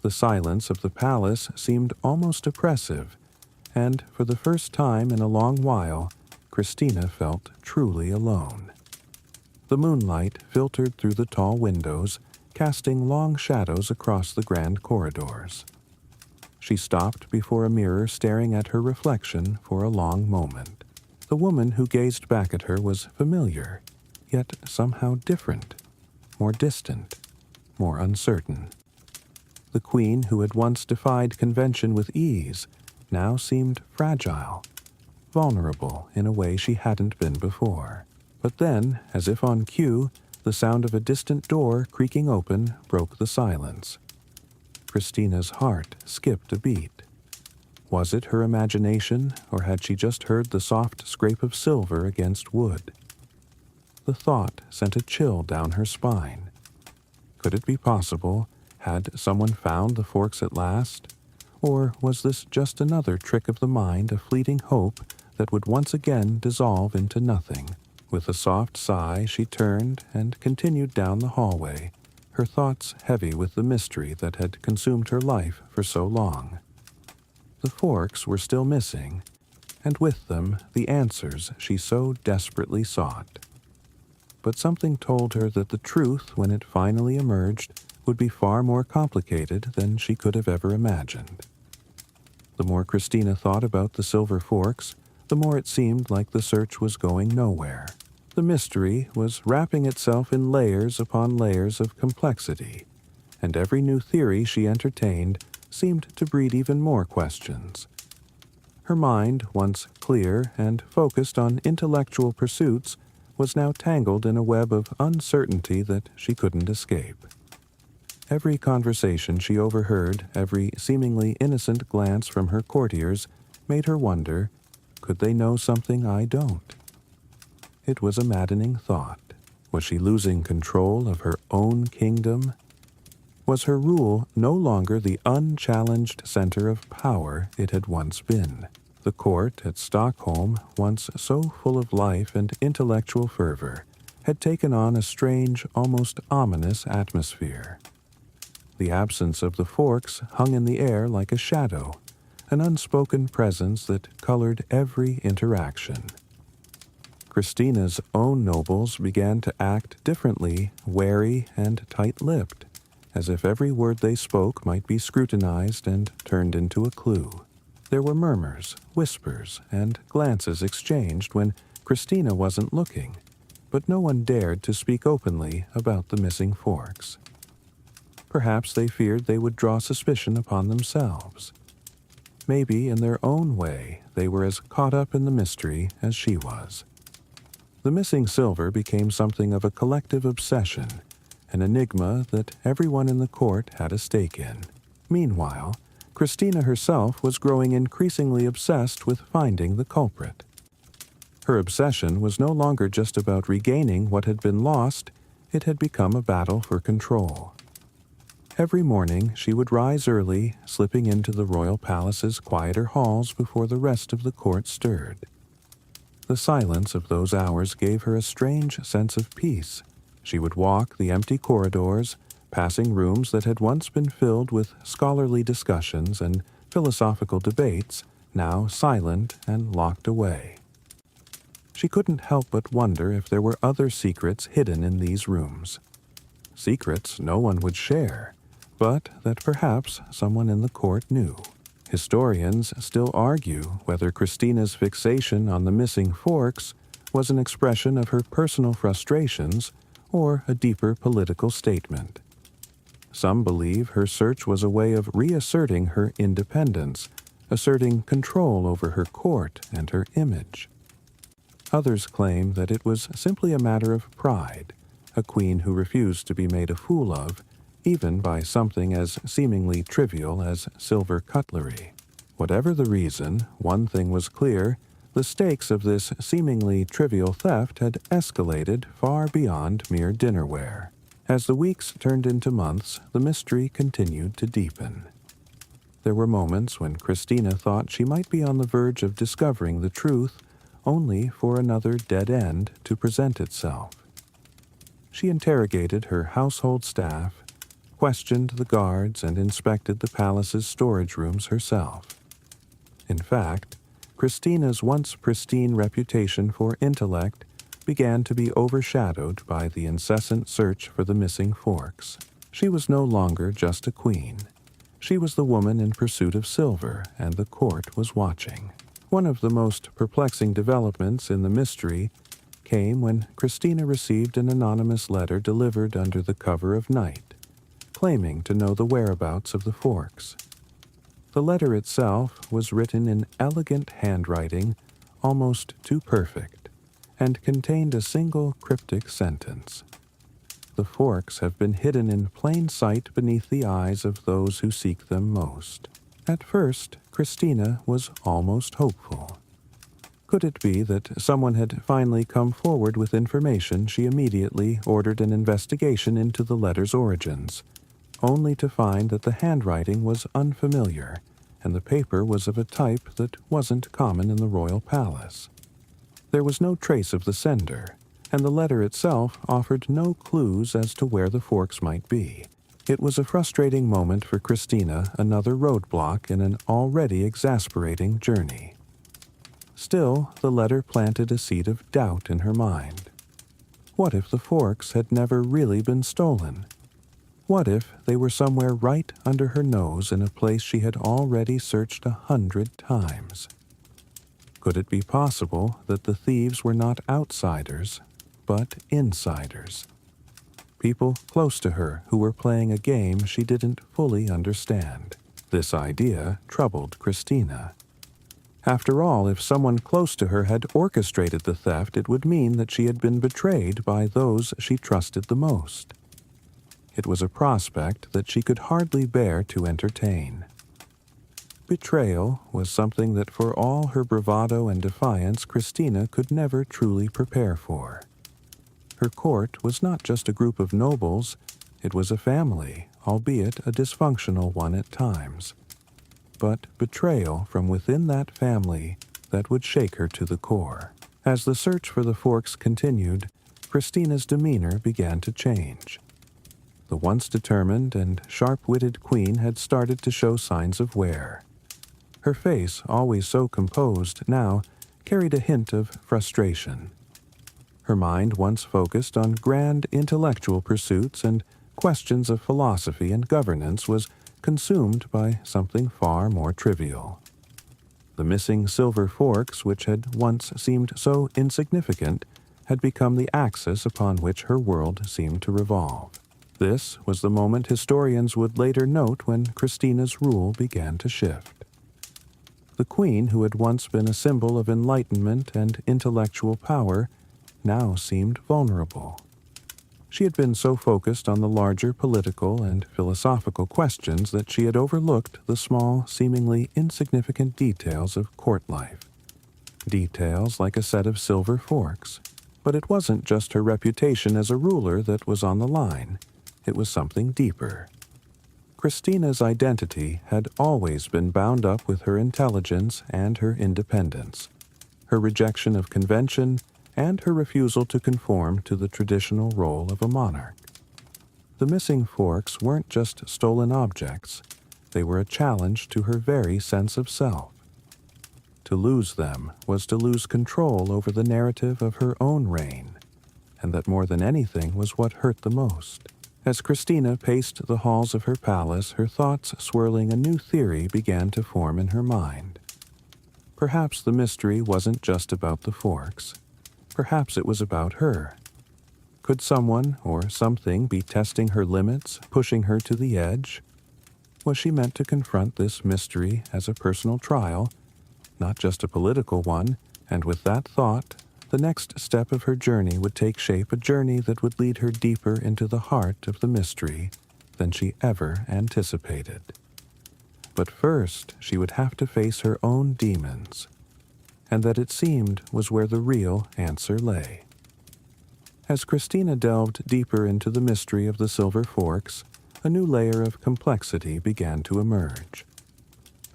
The silence of the palace seemed almost oppressive, and for the first time in a long while, Christina felt truly alone. The moonlight filtered through the tall windows, casting long shadows across the grand corridors. She stopped before a mirror, staring at her reflection for a long moment. The woman who gazed back at her was familiar, yet somehow different, more distant, more uncertain. The queen who had once defied convention with ease now seemed fragile, vulnerable in a way she hadn't been before. But then, as if on cue, the sound of a distant door creaking open broke the silence. Christina's heart skipped a beat. Was it her imagination, or had she just heard the soft scrape of silver against wood? The thought sent a chill down her spine. Could it be possible? Had someone found the forks at last? Or was this just another trick of the mind, a fleeting hope that would once again dissolve into nothing? With a soft sigh, she turned and continued down the hallway, her thoughts heavy with the mystery that had consumed her life for so long. The forks were still missing, and with them the answers she so desperately sought. But something told her that the truth, when it finally emerged, would be far more complicated than she could have ever imagined. The more Christina thought about the silver forks, the more it seemed like the search was going nowhere. The mystery was wrapping itself in layers upon layers of complexity, and every new theory she entertained seemed to breed even more questions. Her mind, once clear and focused on intellectual pursuits, was now tangled in a web of uncertainty that she couldn't escape. Every conversation she overheard, every seemingly innocent glance from her courtiers, made her wonder, could they know something I don't? It was a maddening thought. Was she losing control of her own kingdom? Was her rule no longer the unchallenged center of power it had once been? The court at Stockholm, once so full of life and intellectual fervor, had taken on a strange, almost ominous atmosphere. The absence of the forks hung in the air like a shadow, an unspoken presence that colored every interaction. Christina's own nobles began to act differently, wary and tight-lipped, as if every word they spoke might be scrutinized and turned into a clue. There were murmurs, whispers, and glances exchanged when Christina wasn't looking, but no one dared to speak openly about the missing forks. Perhaps they feared they would draw suspicion upon themselves. Maybe in their own way they were as caught up in the mystery as she was. The missing silver became something of a collective obsession, an enigma that everyone in the court had a stake in. Meanwhile, Christina herself was growing increasingly obsessed with finding the culprit. Her obsession was no longer just about regaining what had been lost, it had become a battle for control. Every morning she would rise early, slipping into the royal palace's quieter halls before the rest of the court stirred. The silence of those hours gave her a strange sense of peace. She would walk the empty corridors, passing rooms that had once been filled with scholarly discussions and philosophical debates, now silent and locked away. She couldn't help but wonder if there were other secrets hidden in these rooms. Secrets no one would share, but that perhaps someone in the court knew. Historians still argue whether Christina's fixation on the missing forks was an expression of her personal frustrations or a deeper political statement. Some believe her search was a way of reasserting her independence, asserting control over her court and her image. Others claim that it was simply a matter of pride, a queen who refused to be made a fool of, even by something as seemingly trivial as silver cutlery. Whatever the reason, one thing was clear, The stakes of this seemingly trivial theft had escalated far beyond mere dinnerware. As the weeks turned into months, the mystery continued to deepen. There were moments when Christina thought she might be on the verge of discovering the truth, only for another dead end to present itself. She interrogated her household staff, questioned the guards, and inspected the palace's storage rooms herself. In fact, Christina's once pristine reputation for intellect began to be overshadowed by the incessant search for the missing forks. She was no longer just a queen. She was the woman in pursuit of silver, and the court was watching. One of the most perplexing developments in the mystery came when Christina received an anonymous letter delivered under the cover of night, claiming to know the whereabouts of the forks. The letter itself was written in elegant handwriting, almost too perfect, and contained a single cryptic sentence. The forks have been hidden in plain sight beneath the eyes of those who seek them most. At first, Christina was almost hopeful. Could it be that someone had finally come forward with information? She immediately ordered an investigation into the letter's origins, only to find that the handwriting was unfamiliar, and the paper was of a type that wasn't common in the royal palace. There was no trace of the sender, and the letter itself offered no clues as to where the forks might be. It was a frustrating moment for Christina, another roadblock in an already exasperating journey. Still, the letter planted a seed of doubt in her mind. What if the forks had never really been stolen? What if they were somewhere right under her nose in a place she had already searched 100 times? Could it be possible that the thieves were not outsiders, but insiders? People close to her who were playing a game she didn't fully understand. This idea troubled Christina. After all, if someone close to her had orchestrated the theft, it would mean that she had been betrayed by those she trusted the most. It was a prospect that she could hardly bear to entertain. Betrayal was something that for all her bravado and defiance, Christina could never truly prepare for. Her court was not just a group of nobles, it was a family, albeit a dysfunctional one at times. But betrayal from within that family that would shake her to the core. As the search for the forks continued, Christina's demeanor began to change. The once determined and sharp-witted queen had started to show signs of wear. Her face, always so composed, now carried a hint of frustration. Her mind, once focused on grand intellectual pursuits and questions of philosophy and governance, was consumed by something far more trivial. The missing silver forks, which had once seemed so insignificant, had become the axis upon which her world seemed to revolve. This was the moment historians would later note when Christina's rule began to shift. The queen, who had once been a symbol of enlightenment and intellectual power, now seemed vulnerable. She had been so focused on the larger political and philosophical questions that she had overlooked the small, seemingly insignificant details of court life. Details like a set of silver forks. But it wasn't just her reputation as a ruler that was on the line. It was something deeper. Christina's identity had always been bound up with her intelligence and her independence, her rejection of convention, and her refusal to conform to the traditional role of a monarch. The missing forks weren't just stolen objects, they were a challenge to her very sense of self. To lose them was to lose control over the narrative of her own reign, and that more than anything was what hurt the most. As Christina paced the halls of her palace, her thoughts swirling, a new theory began to form in her mind. Perhaps the mystery wasn't just about the forks. Perhaps it was about her. Could someone or something be testing her limits, pushing her to the edge? Was she meant to confront this mystery as a personal trial, not just a political one, and with that thought, the next step of her journey would take shape, a journey that would lead her deeper into the heart of the mystery than she ever anticipated. But first, she would have to face her own demons. and that it seemed was where the real answer lay. As Christina delved deeper into the mystery of the silver forks, a new layer of complexity began to emerge.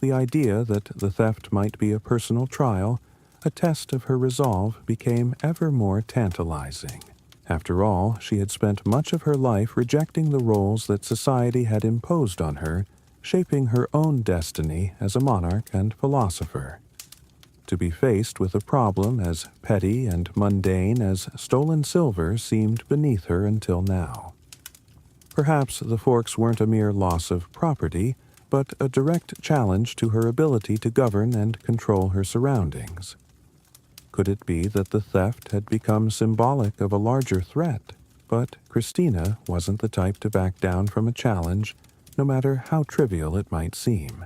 The idea that the theft might be a personal trial, a test of her resolve, became ever more tantalizing. After all, she had spent much of her life rejecting the roles that society had imposed on her, shaping her own destiny as a monarch and philosopher. To be faced with a problem as petty and mundane as stolen silver seemed beneath her until now. Perhaps the forks weren't a mere loss of property, but a direct challenge to her ability to govern and control her surroundings. Could it be that the theft had become symbolic of a larger threat? But Christina wasn't the type to back down from a challenge, no matter how trivial it might seem.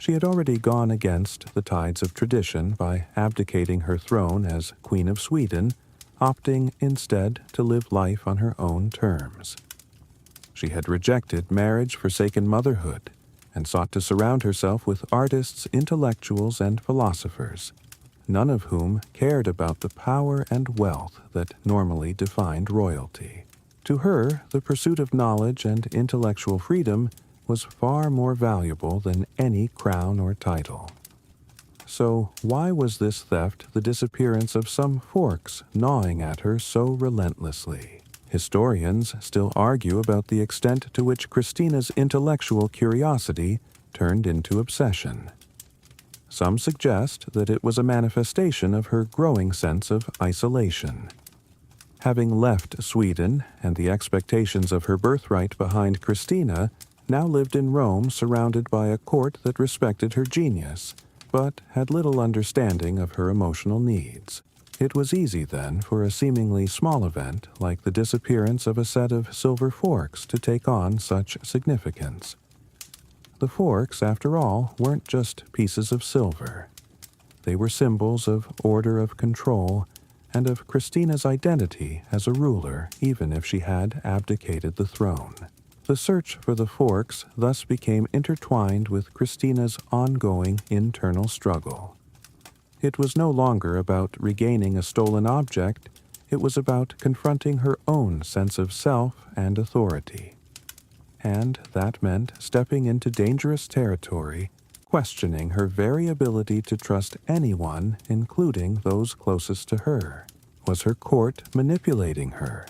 She had already gone against the tides of tradition by abdicating her throne as Queen of Sweden, opting instead to live life on her own terms. She had rejected marriage-forsaken motherhood and sought to surround herself with artists, intellectuals, and philosophers, none of whom cared about the power and wealth that normally defined royalty. To her, the pursuit of knowledge and intellectual freedom was far more valuable than any crown or title. So why was this theft the disappearance of some forks gnawing at her so relentlessly? Historians still argue about the extent to which Christina's intellectual curiosity turned into obsession. Some suggest that it was a manifestation of her growing sense of isolation. Having left Sweden and the expectations of her birthright behind, Christina now lived in Rome surrounded by a court that respected her genius, but had little understanding of her emotional needs. It was easy, then, for a seemingly small event like the disappearance of a set of silver forks to take on such significance. The forks, after all, weren't just pieces of silver. They were symbols of order, of control, and of Christina's identity as a ruler, even if she had abdicated the throne. The search for the forks thus became intertwined with Christina's ongoing internal struggle. It was no longer about regaining a stolen object, it was about confronting her own sense of self and authority. And that meant stepping into dangerous territory, questioning her very ability to trust anyone, including those closest to her. Was her court manipulating her?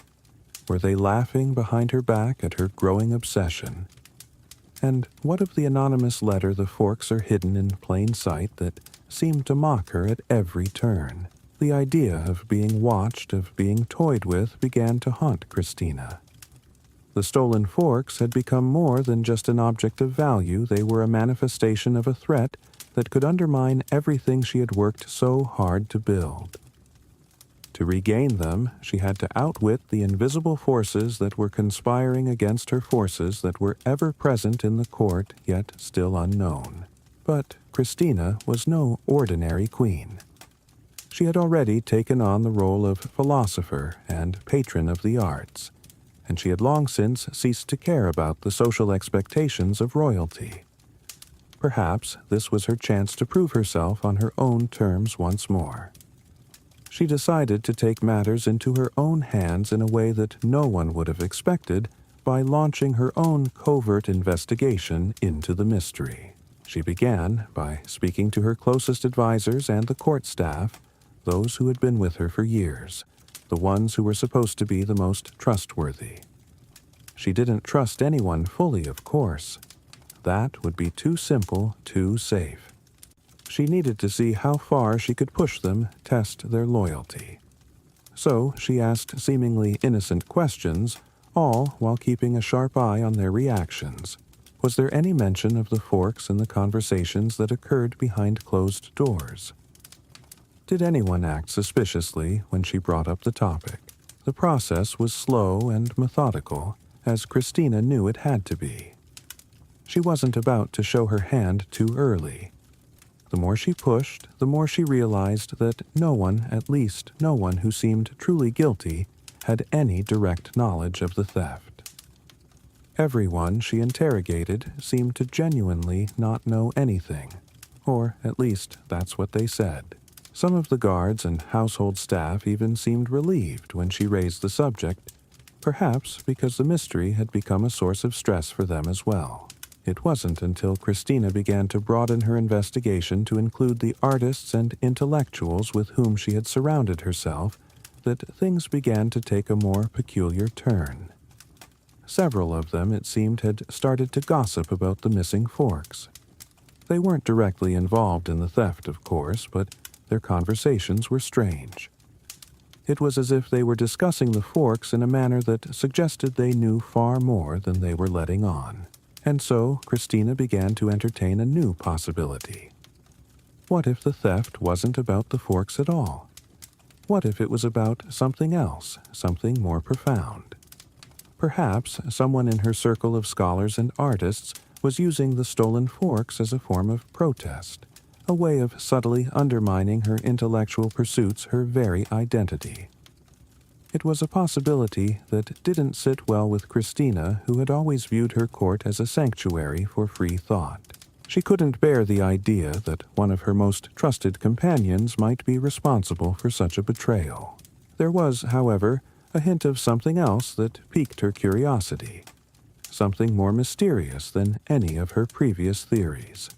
Were they laughing behind her back at her growing obsession? And what of the anonymous letter the forks are hidden in plain sight that seemed to mock her at every turn? The idea of being watched, of being toyed with, began to haunt Christina. The stolen forks had become more than just an object of value. They were a manifestation of a threat that could undermine everything she had worked so hard to build. To regain them, she had to outwit the invisible forces that were conspiring against her, forces that were ever present in the court, yet still unknown. But Christina was no ordinary queen. She had already taken on the role of philosopher and patron of the arts, and she had long since ceased to care about the social expectations of royalty. Perhaps this was her chance to prove herself on her own terms once more. She decided to take matters into her own hands in a way that no one would have expected, by launching her own covert investigation into the mystery. She began by speaking to her closest advisors and the court staff, those who had been with her for years, the ones who were supposed to be the most trustworthy. She didn't trust anyone fully, of course. That would be too simple, too safe. She needed to see how far she could push them, test their loyalty. So she asked seemingly innocent questions, all while keeping a sharp eye on their reactions. Was there any mention of the forks in the conversations that occurred behind closed doors? Did anyone act suspiciously when she brought up the topic? The process was slow and methodical, as Christina knew it had to be. She wasn't about to show her hand too early. The more she pushed, the more she realized that no one, at least no one who seemed truly guilty, had any direct knowledge of the theft. Everyone she interrogated seemed to genuinely not know anything, or at least that's what they said. Some of the guards and household staff even seemed relieved when she raised the subject, perhaps because the mystery had become a source of stress for them as well. It wasn't until Christina began to broaden her investigation to include the artists and intellectuals with whom she had surrounded herself that things began to take a more peculiar turn. Several of them, it seemed, had started to gossip about the missing forks. They weren't directly involved in the theft, of course, but their conversations were strange. It was as if they were discussing the forks in a manner that suggested they knew far more than they were letting on. And so Christina began to entertain a new possibility. What if the theft wasn't about the forks at all? What if it was about something else, something more profound? Perhaps someone in her circle of scholars and artists was using the stolen forks as a form of protest, a way of subtly undermining her intellectual pursuits, her very identity. It was a possibility that didn't sit well with Christina, who had always viewed her court as a sanctuary for free thought. She couldn't bear the idea that one of her most trusted companions might be responsible for such a betrayal. There was, however, a hint of something else that piqued her curiosity, something more mysterious than any of her previous theories.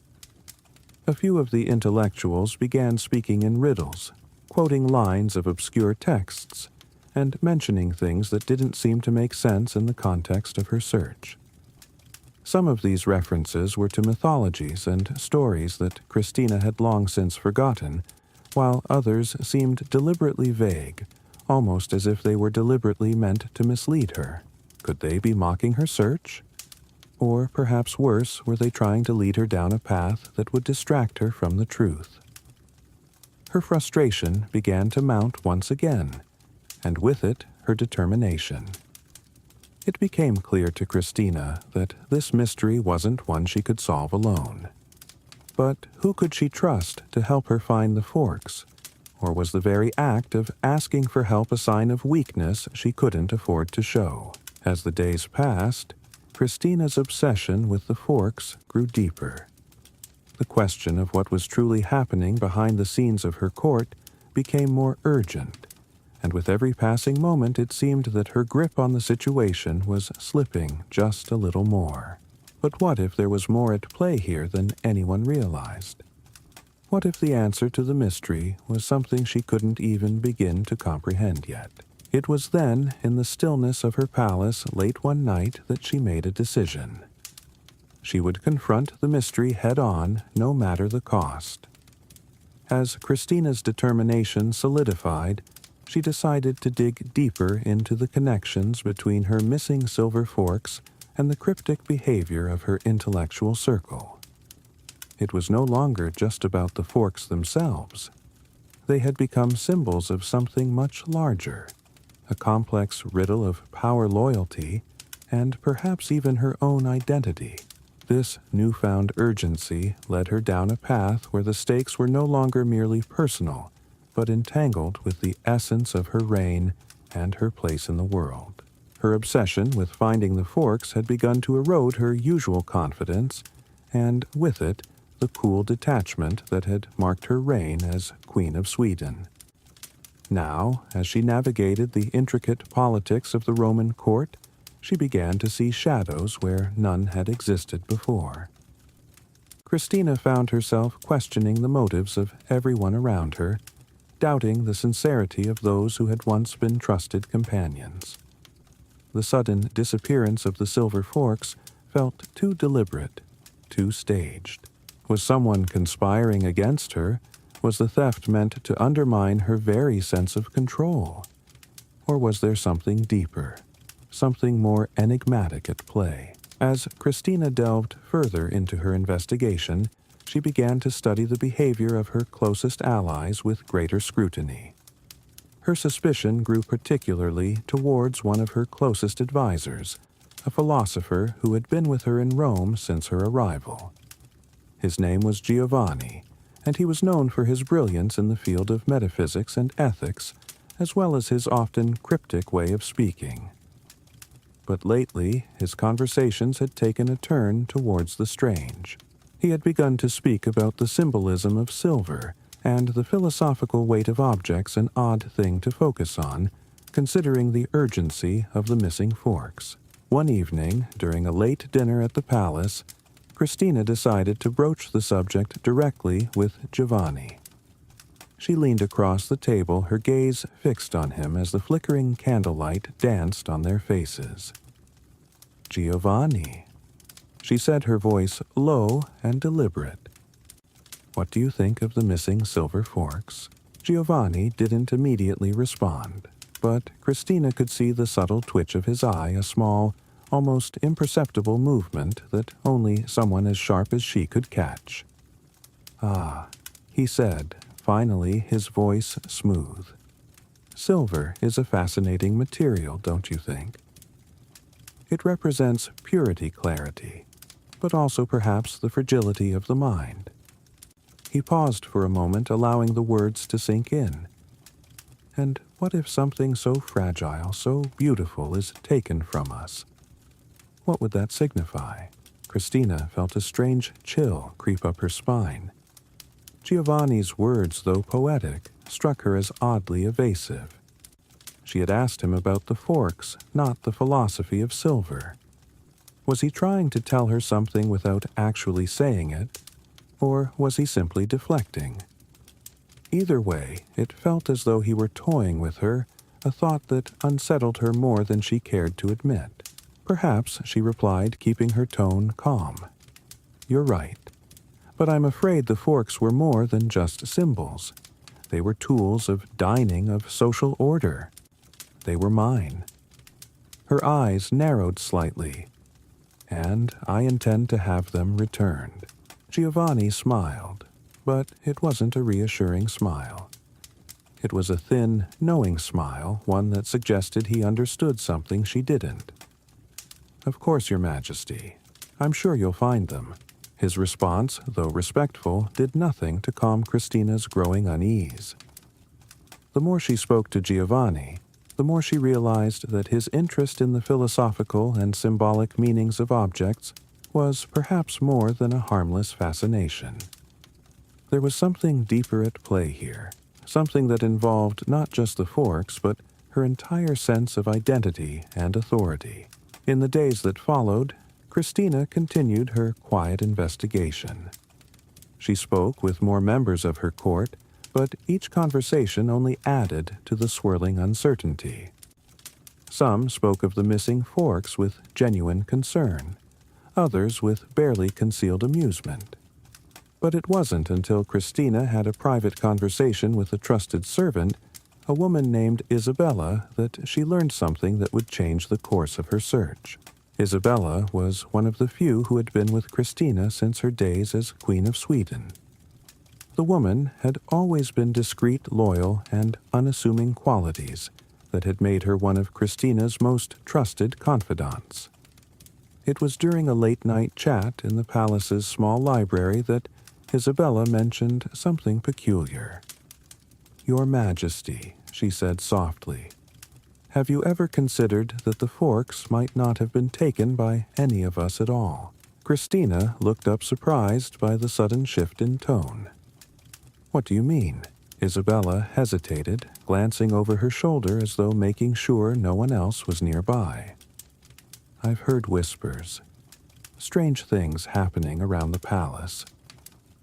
A few of the intellectuals began speaking in riddles, quoting lines of obscure texts, and mentioning things that didn't seem to make sense in the context of her search. Some of these references were to mythologies and stories that Christina had long since forgotten, while others seemed deliberately vague, almost as if they were deliberately meant to mislead her. Could they be mocking her search? Or, perhaps worse, were they trying to lead her down a path that would distract her from the truth? Her frustration began to mount once again, and with it, her determination. It became clear to Christina that this mystery wasn't one she could solve alone. But who could she trust to help her find the forks? Or was the very act of asking for help a sign of weakness she couldn't afford to show? As the days passed, Christina's obsession with the forks grew deeper. The question of what was truly happening behind the scenes of her court became more urgent, and with every passing moment it seemed that her grip on the situation was slipping just a little more. But what if there was more at play here than anyone realized? What if the answer to the mystery was something she couldn't even begin to comprehend yet? It was then, in the stillness of her palace late one night, that she made a decision. She would confront the mystery head-on, no matter the cost. As Christina's determination solidified, she decided to dig deeper into the connections between her missing silver forks and the cryptic behavior of her intellectual circle. It was no longer just about the forks themselves. They had become symbols of something much larger, a complex riddle of power, loyalty, and perhaps even her own identity. This newfound urgency led her down a path where the stakes were no longer merely personal, but entangled with the essence of her reign and her place in the world. Her obsession with finding the forks had begun to erode her usual confidence, and with it, the cool detachment that had marked her reign as Queen of Sweden. Now, as she navigated the intricate politics of the Roman court, she began to see shadows where none had existed before. Christina found herself questioning the motives of everyone around her, doubting the sincerity of those who had once been trusted companions. The sudden disappearance of the silver forks felt too deliberate, too staged. Was someone conspiring against her? Was the theft meant to undermine her very sense of control? Or was there something deeper, something more enigmatic at play? As Christina delved further into her investigation, she began to study the behavior of her closest allies with greater scrutiny. Her suspicion grew particularly towards one of her closest advisors, a philosopher who had been with her in Rome since her arrival. His name was Giovanni, and he was known for his brilliance in the field of metaphysics and ethics, as well as his often cryptic way of speaking. But lately, his conversations had taken a turn towards the strange. He had begun to speak about the symbolism of silver and the philosophical weight of objects an odd thing to focus on, considering the urgency of the missing forks. One evening, during a late dinner at the palace, Christina decided to broach the subject directly with Giovanni. She leaned across the table, her gaze fixed on him as the flickering candlelight danced on their faces. "Giovanni," she said, her voice low and deliberate. "What do you think of the missing silver forks?" Giovanni didn't immediately respond, but Christina could see the subtle twitch of his eye, a small, almost imperceptible movement that only someone as sharp as she could catch. "Ah," he said, finally, his voice smooth. "Silver is a fascinating material, don't you think? It represents purity, clarity, but also perhaps the fragility of the mind." He paused for a moment, allowing the words to sink in. "And what if something so fragile, so beautiful, is taken from us? What would that signify?" Christina felt a strange chill creep up her spine. Giovanni's words, though poetic, struck her as oddly evasive. She had asked him about the forks, not the philosophy of silver. Was he trying to tell her something without actually saying it, or was he simply deflecting? Either way, it felt as though he were toying with her, a thought that unsettled her more than she cared to admit. "Perhaps," she replied, keeping her tone calm. "You're right. But I'm afraid the forks were more than just symbols. They were tools of dining, of social order. They were mine." Her eyes narrowed slightly. "And I intend to have them returned." Giovanni smiled, but it wasn't a reassuring smile. It was a thin, knowing smile, one that suggested he understood something she didn't. "Of course, Your Majesty. I'm sure you'll find them." His response, though respectful, did nothing to calm Christina's growing unease. The more she spoke to Giovanni, the more she realized that his interest in the philosophical and symbolic meanings of objects was perhaps more than a harmless fascination. There was something deeper at play here, something that involved not just the forks, but her entire sense of identity and authority. In the days that followed, Christina continued her quiet investigation. She spoke with more members of her court, but each conversation only added to the swirling uncertainty. Some spoke of the missing forks with genuine concern, others with barely concealed amusement. But it wasn't until Christina had a private conversation with a trusted servant, a woman named Isabella, that she learned something that would change the course of her search. Isabella was one of the few who had been with Christina since her days as Queen of Sweden. The woman had always been discreet, loyal, and unassuming qualities that had made her one of Christina's most trusted confidants. It was during a late-night chat in the palace's small library that Isabella mentioned something peculiar. "Your Majesty," she said softly, "have you ever considered that the forks might not have been taken by any of us at all?" Christina looked up, surprised by the sudden shift in tone. "What do you mean?" Isabella hesitated, glancing over her shoulder as though making sure no one else was nearby. "I've heard whispers. Strange things happening around the palace.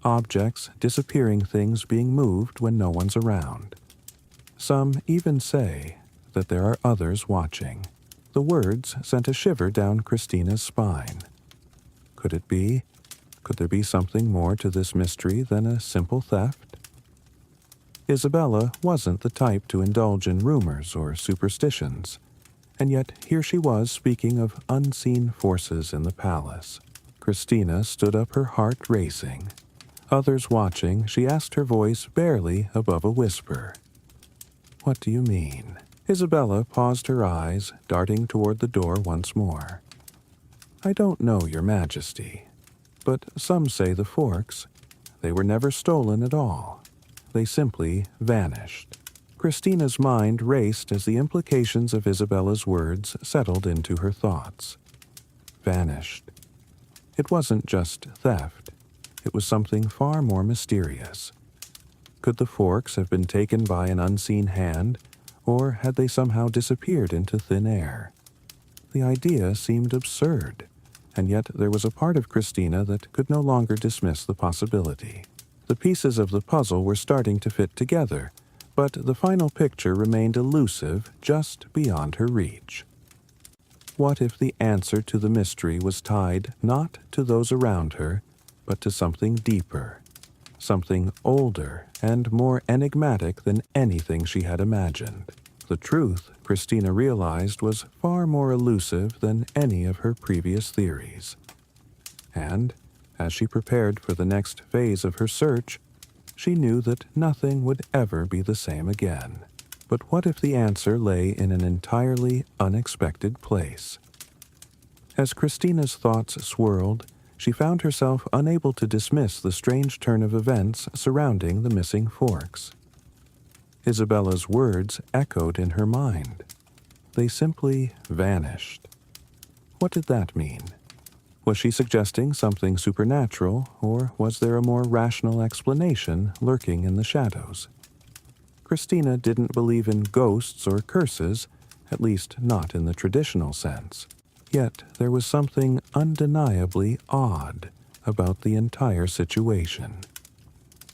Objects disappearing, things being moved when no one's around. Some even say that there are others watching." The words sent a shiver down Christina's spine. Could it be? Could there be something more to this mystery than a simple theft? Isabella wasn't the type to indulge in rumors or superstitions, and yet here she was speaking of unseen forces in the palace. Christina stood up, her heart racing. Others watching, she asked, her voice barely above a whisper. "What do you mean?" Isabella paused, her eyes darting toward the door once more. "I don't know, Your Majesty, but some say the forks, they were never stolen at all. They simply vanished." Christina's mind raced as the implications of Isabella's words settled into her thoughts. Vanished. It wasn't just theft. It was something far more mysterious. Could the forks have been taken by an unseen hand, or had they somehow disappeared into thin air? The idea seemed absurd, and yet there was a part of Christina that could no longer dismiss the possibility. The pieces of the puzzle were starting to fit together, but the final picture remained elusive, just beyond her reach. What if the answer to the mystery was tied not to those around her, but to something deeper, something older and more enigmatic than anything she had imagined? The truth, Christina realized, was far more elusive than any of her previous theories. And, as she prepared for the next phase of her search, she knew that nothing would ever be the same again. But what if the answer lay in an entirely unexpected place? As Christina's thoughts swirled, she found herself unable to dismiss the strange turn of events surrounding the missing forks. Isabella's words echoed in her mind. They simply vanished. What did that mean? Was she suggesting something supernatural, or was there a more rational explanation lurking in the shadows? Christina didn't believe in ghosts or curses, at least not in the traditional sense. Yet there was something undeniably odd about the entire situation.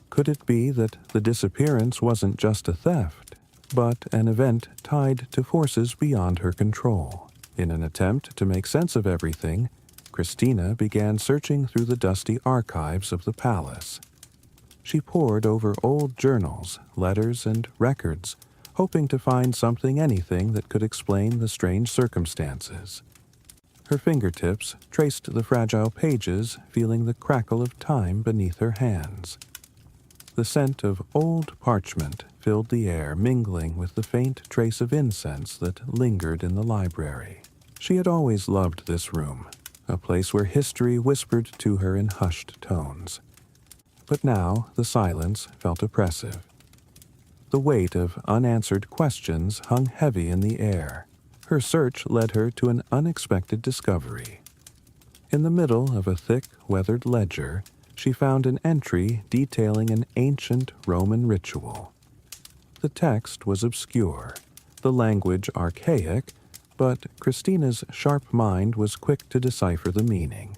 Could it be that the disappearance wasn't just a theft, but an event tied to forces beyond her control? In an attempt to make sense of everything, Christina began searching through the dusty archives of the palace. She pored over old journals, letters, and records, hoping to find anything that could explain the strange circumstances. Her fingertips traced the fragile pages, feeling the crackle of time beneath her hands. The scent of old parchment filled the air, mingling with the faint trace of incense that lingered in the library. She had always loved this room, a place where history whispered to her in hushed tones. But now the silence felt oppressive. The weight of unanswered questions hung heavy in the air. Her search led her to an unexpected discovery. In the middle of a thick, weathered ledger, she found an entry detailing an ancient Roman ritual. The text was obscure, the language archaic, but Christina's sharp mind was quick to decipher the meaning.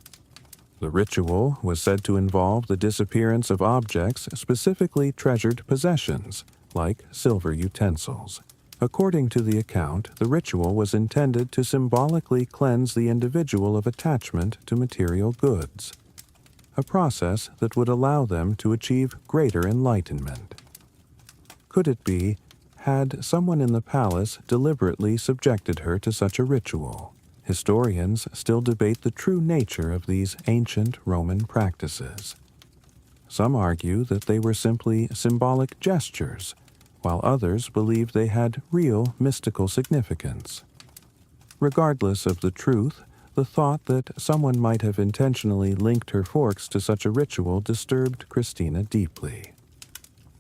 The ritual was said to involve the disappearance of objects, specifically treasured possessions, like silver utensils. According to the account, the ritual was intended to symbolically cleanse the individual of attachment to material goods, a process that would allow them to achieve greater enlightenment. Could it be, had someone in the palace deliberately subjected her to such a ritual? Historians still debate the true nature of these ancient Roman practices. Some argue that they were simply symbolic gestures, while others believe they had real mystical significance. Regardless of the truth, the thought that someone might have intentionally linked her forks to such a ritual disturbed Christina deeply.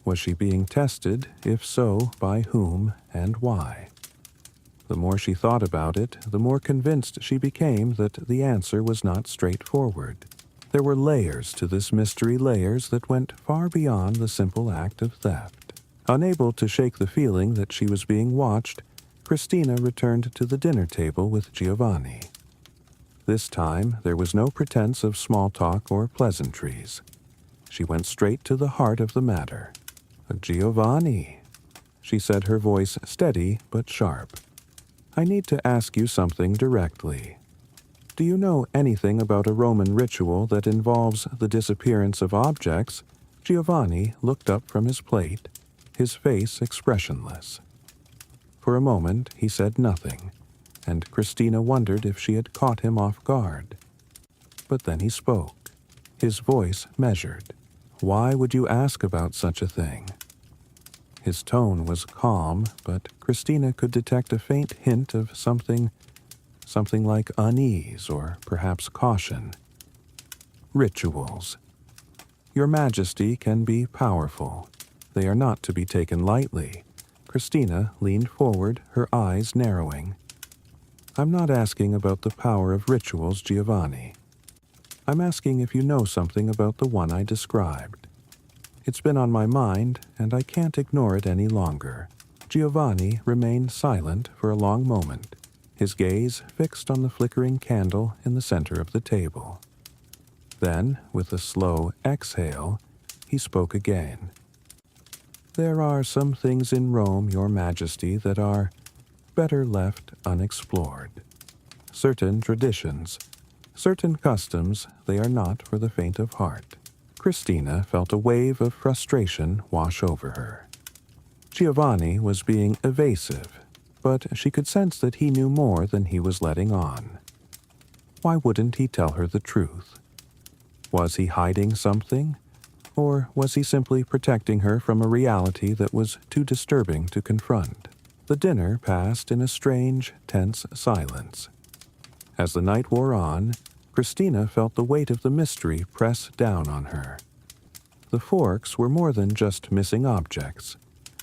Was she being tested? If so, by whom and why? The more she thought about it, the more convinced she became that the answer was not straightforward. There were layers to this mystery, layers that went far beyond the simple act of theft. Unable to shake the feeling that she was being watched, Christina returned to the dinner table with Giovanni. This time, there was no pretense of small talk or pleasantries. She went straight to the heart of the matter. "Giovanni," she said, her voice steady but sharp. "I need to ask you something directly. Do you know anything about a Roman ritual that involves the disappearance of objects?" Giovanni looked up from his plate, his face expressionless. For a moment he said nothing, and Christina wondered if she had caught him off guard. But then he spoke, his voice measured. "Why would you ask about such a thing?" His tone was calm, but Christina could detect a faint hint of something like unease or perhaps caution. "Rituals. Your Majesty can be powerful. They are not to be taken lightly." Christina leaned forward, her eyes narrowing. "I'm not asking about the power of rituals, Giovanni. I'm asking if you know something about the one I described. It's been on my mind, and I can't ignore it any longer." Giovanni remained silent for a long moment, his gaze fixed on the flickering candle in the center of the table. Then, with a slow exhale, he spoke again. "There are some things in Rome, Your Majesty, that are better left unexplored. Certain traditions, certain customs, they are not for the faint of heart." Christina felt a wave of frustration wash over her. Giovanni was being evasive, but she could sense that he knew more than he was letting on. Why wouldn't he tell her the truth? Was he hiding something? Or was he simply protecting her from a reality that was too disturbing to confront? The dinner passed in a strange, tense silence. As the night wore on, Christina felt the weight of the mystery press down on her. The forks were more than just missing objects.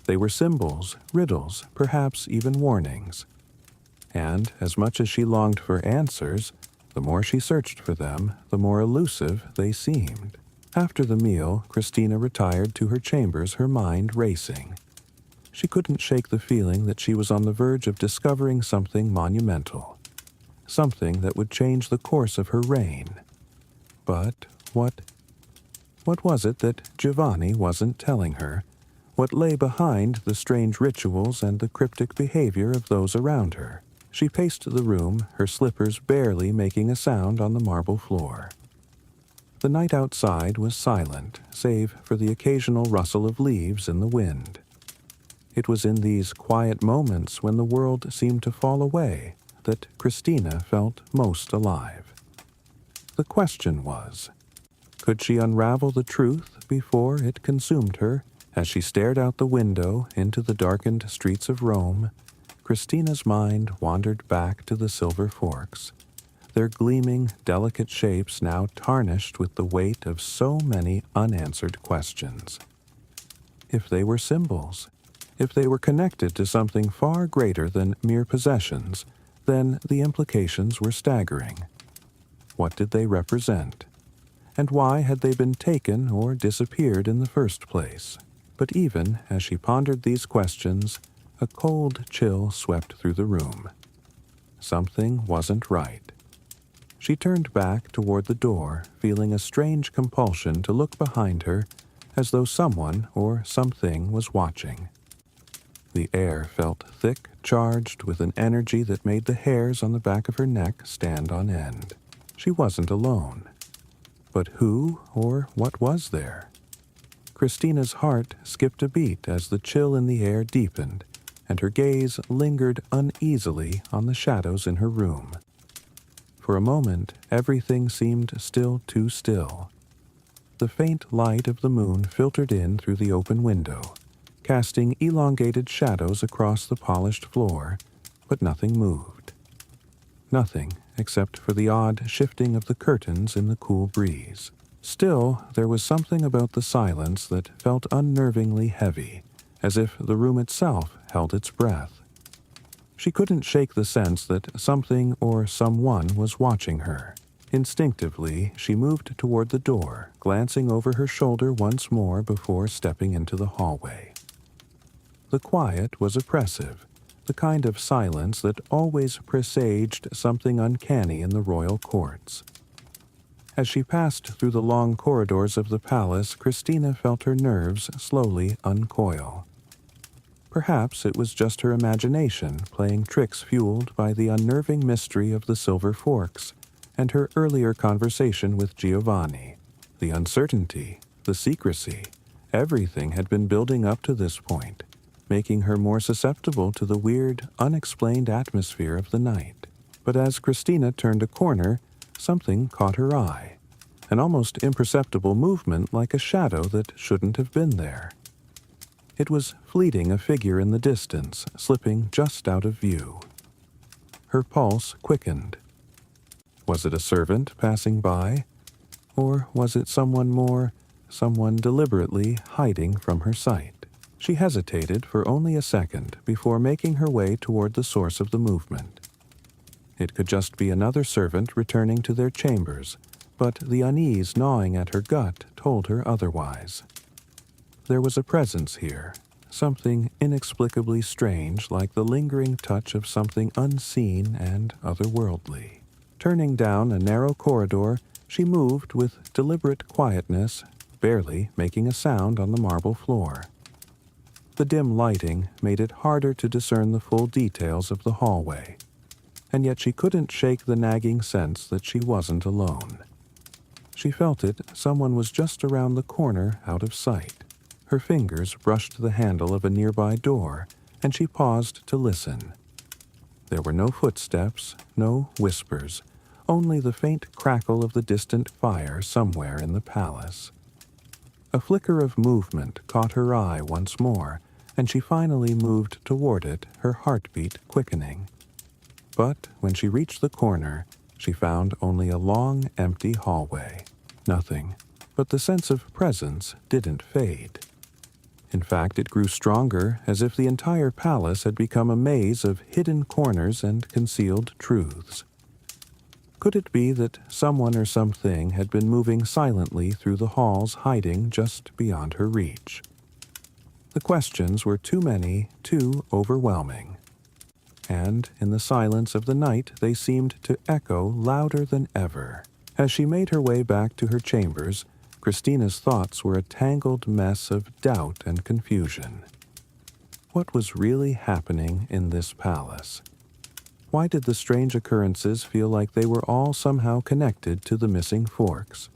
They were symbols, riddles, perhaps even warnings. And as much as she longed for answers, the more she searched for them, the more elusive they seemed. After the meal, Christina retired to her chambers, her mind racing. She couldn't shake the feeling that she was on the verge of discovering something monumental, something that would change the course of her reign. But what was it that Giovanni wasn't telling her? What lay behind the strange rituals and the cryptic behavior of those around her? She paced the room, her slippers barely making a sound on the marble floor. The night outside was silent, save for the occasional rustle of leaves in the wind. It was in these quiet moments when the world seemed to fall away that Christina felt most alive. The question was, could she unravel the truth before it consumed her? As she stared out the window into the darkened streets of Rome, Christina's mind wandered back to the silver forks, their gleaming, delicate shapes now tarnished with the weight of so many unanswered questions. If they were symbols, if they were connected to something far greater than mere possessions, then the implications were staggering. What did they represent? And why had they been taken or disappeared in the first place? But even as she pondered these questions, a cold chill swept through the room. Something wasn't right. She turned back toward the door, feeling a strange compulsion to look behind her as though someone or something was watching. The air felt thick, charged with an energy that made the hairs on the back of her neck stand on end. She wasn't alone. But who or what was there? Christina's heart skipped a beat as the chill in the air deepened, and her gaze lingered uneasily on the shadows in her room. For a moment, everything seemed still too still. The faint light of the moon filtered in through the open window, casting elongated shadows across the polished floor, but nothing moved. Nothing except for the odd shifting of the curtains in the cool breeze. Still, there was something about the silence that felt unnervingly heavy, as if the room itself held its breath. She couldn't shake the sense that something or someone was watching her. Instinctively, she moved toward the door, glancing over her shoulder once more before stepping into the hallway. The quiet was oppressive, the kind of silence that always presaged something uncanny in the royal courts. As she passed through the long corridors of the palace, Christina felt her nerves slowly uncoil. Perhaps it was just her imagination playing tricks fueled by the unnerving mystery of the silver forks and her earlier conversation with Giovanni. The uncertainty, the secrecy, everything had been building up to this point, making her more susceptible to the weird, unexplained atmosphere of the night. But as Christina turned a corner, something caught her eye, an almost imperceptible movement like a shadow that shouldn't have been there. It was fleeting, a figure in the distance, slipping just out of view. Her pulse quickened. Was it a servant passing by? Or was it someone deliberately hiding from her sight? She hesitated for only a second before making her way toward the source of the movement. It could just be another servant returning to their chambers, but the unease gnawing at her gut told her otherwise. There was a presence here, something inexplicably strange, like the lingering touch of something unseen and otherworldly. Turning down a narrow corridor, she moved with deliberate quietness, barely making a sound on the marble floor. The dim lighting made it harder to discern the full details of the hallway, and yet she couldn't shake the nagging sense that she wasn't alone. She felt it, someone was just around the corner out of sight. Her fingers brushed the handle of a nearby door, and she paused to listen. There were no footsteps, no whispers, only the faint crackle of the distant fire somewhere in the palace. A flicker of movement caught her eye once more, and she finally moved toward it, her heartbeat quickening. But when she reached the corner, she found only a long, empty hallway. Nothing, but the sense of presence didn't fade. In fact, it grew stronger, as if the entire palace had become a maze of hidden corners and concealed truths. Could it be that someone or something had been moving silently through the halls, hiding just beyond her reach? The questions were too many, too overwhelming. And in the silence of the night they seemed to echo louder than ever. As she made her way back to her chambers, Christina's thoughts were a tangled mess of doubt and confusion. What was really happening in this palace? Why did the strange occurrences feel like they were all somehow connected to the missing forks?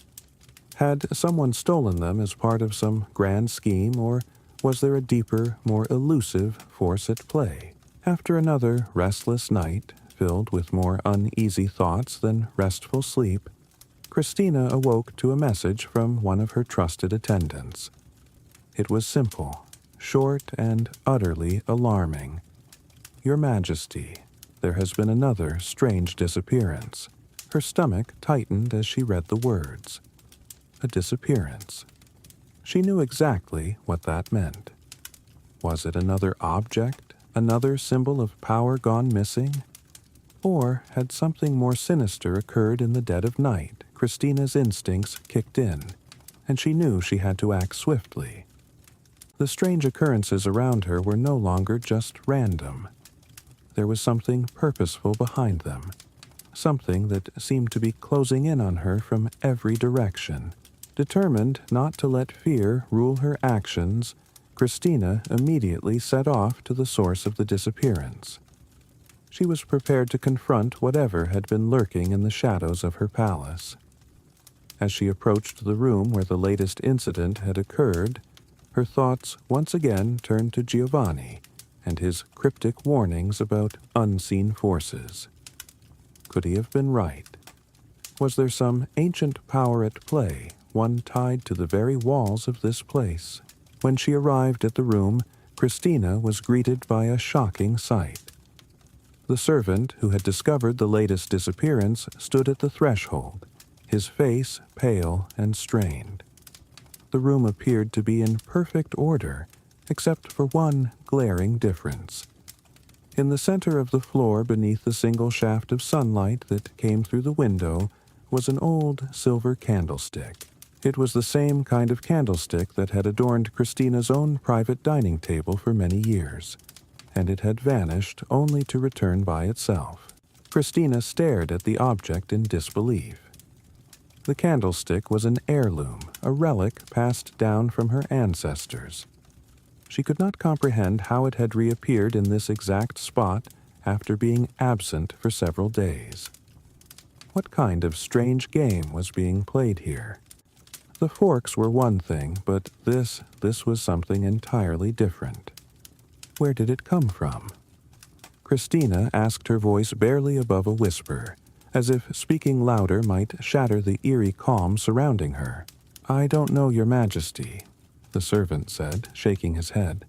Had someone stolen them as part of some grand scheme, or was there a deeper, more elusive force at play? After another restless night, filled with more uneasy thoughts than restful sleep, Christina awoke to a message from one of her trusted attendants. It was simple, short, and utterly alarming. "Your Majesty, there has been another strange disappearance." Her stomach tightened as she read the words. A disappearance. She knew exactly what that meant. Was it another object, another symbol of power gone missing? Or had something more sinister occurred in the dead of night? Christina's instincts kicked in, and she knew she had to act swiftly. The strange occurrences around her were no longer just random. There was something purposeful behind them, something that seemed to be closing in on her from every direction. Determined not to let fear rule her actions, Christina immediately set off to the source of the disappearance. She was prepared to confront whatever had been lurking in the shadows of her palace. As she approached the room where the latest incident had occurred, her thoughts once again turned to Giovanni and his cryptic warnings about unseen forces. Could he have been right? Was there some ancient power at play, one tied to the very walls of this place? When she arrived at the room, Christina was greeted by a shocking sight. The servant who had discovered the latest disappearance stood at the threshold, his face pale and strained. The room appeared to be in perfect order, except for one glaring difference. In the center of the floor, beneath the single shaft of sunlight that came through the window, was an old silver candlestick. It was the same kind of candlestick that had adorned Christina's own private dining table for many years, and it had vanished only to return by itself. Christina stared at the object in disbelief. The candlestick was an heirloom, a relic passed down from her ancestors. She could not comprehend how it had reappeared in this exact spot after being absent for several days. What kind of strange game was being played here? The forks were one thing, but this was something entirely different. Where did it come from? Christina asked, her voice barely above a whisper, as if speaking louder might shatter the eerie calm surrounding her. "I don't know, Your Majesty," the servant said, shaking his head.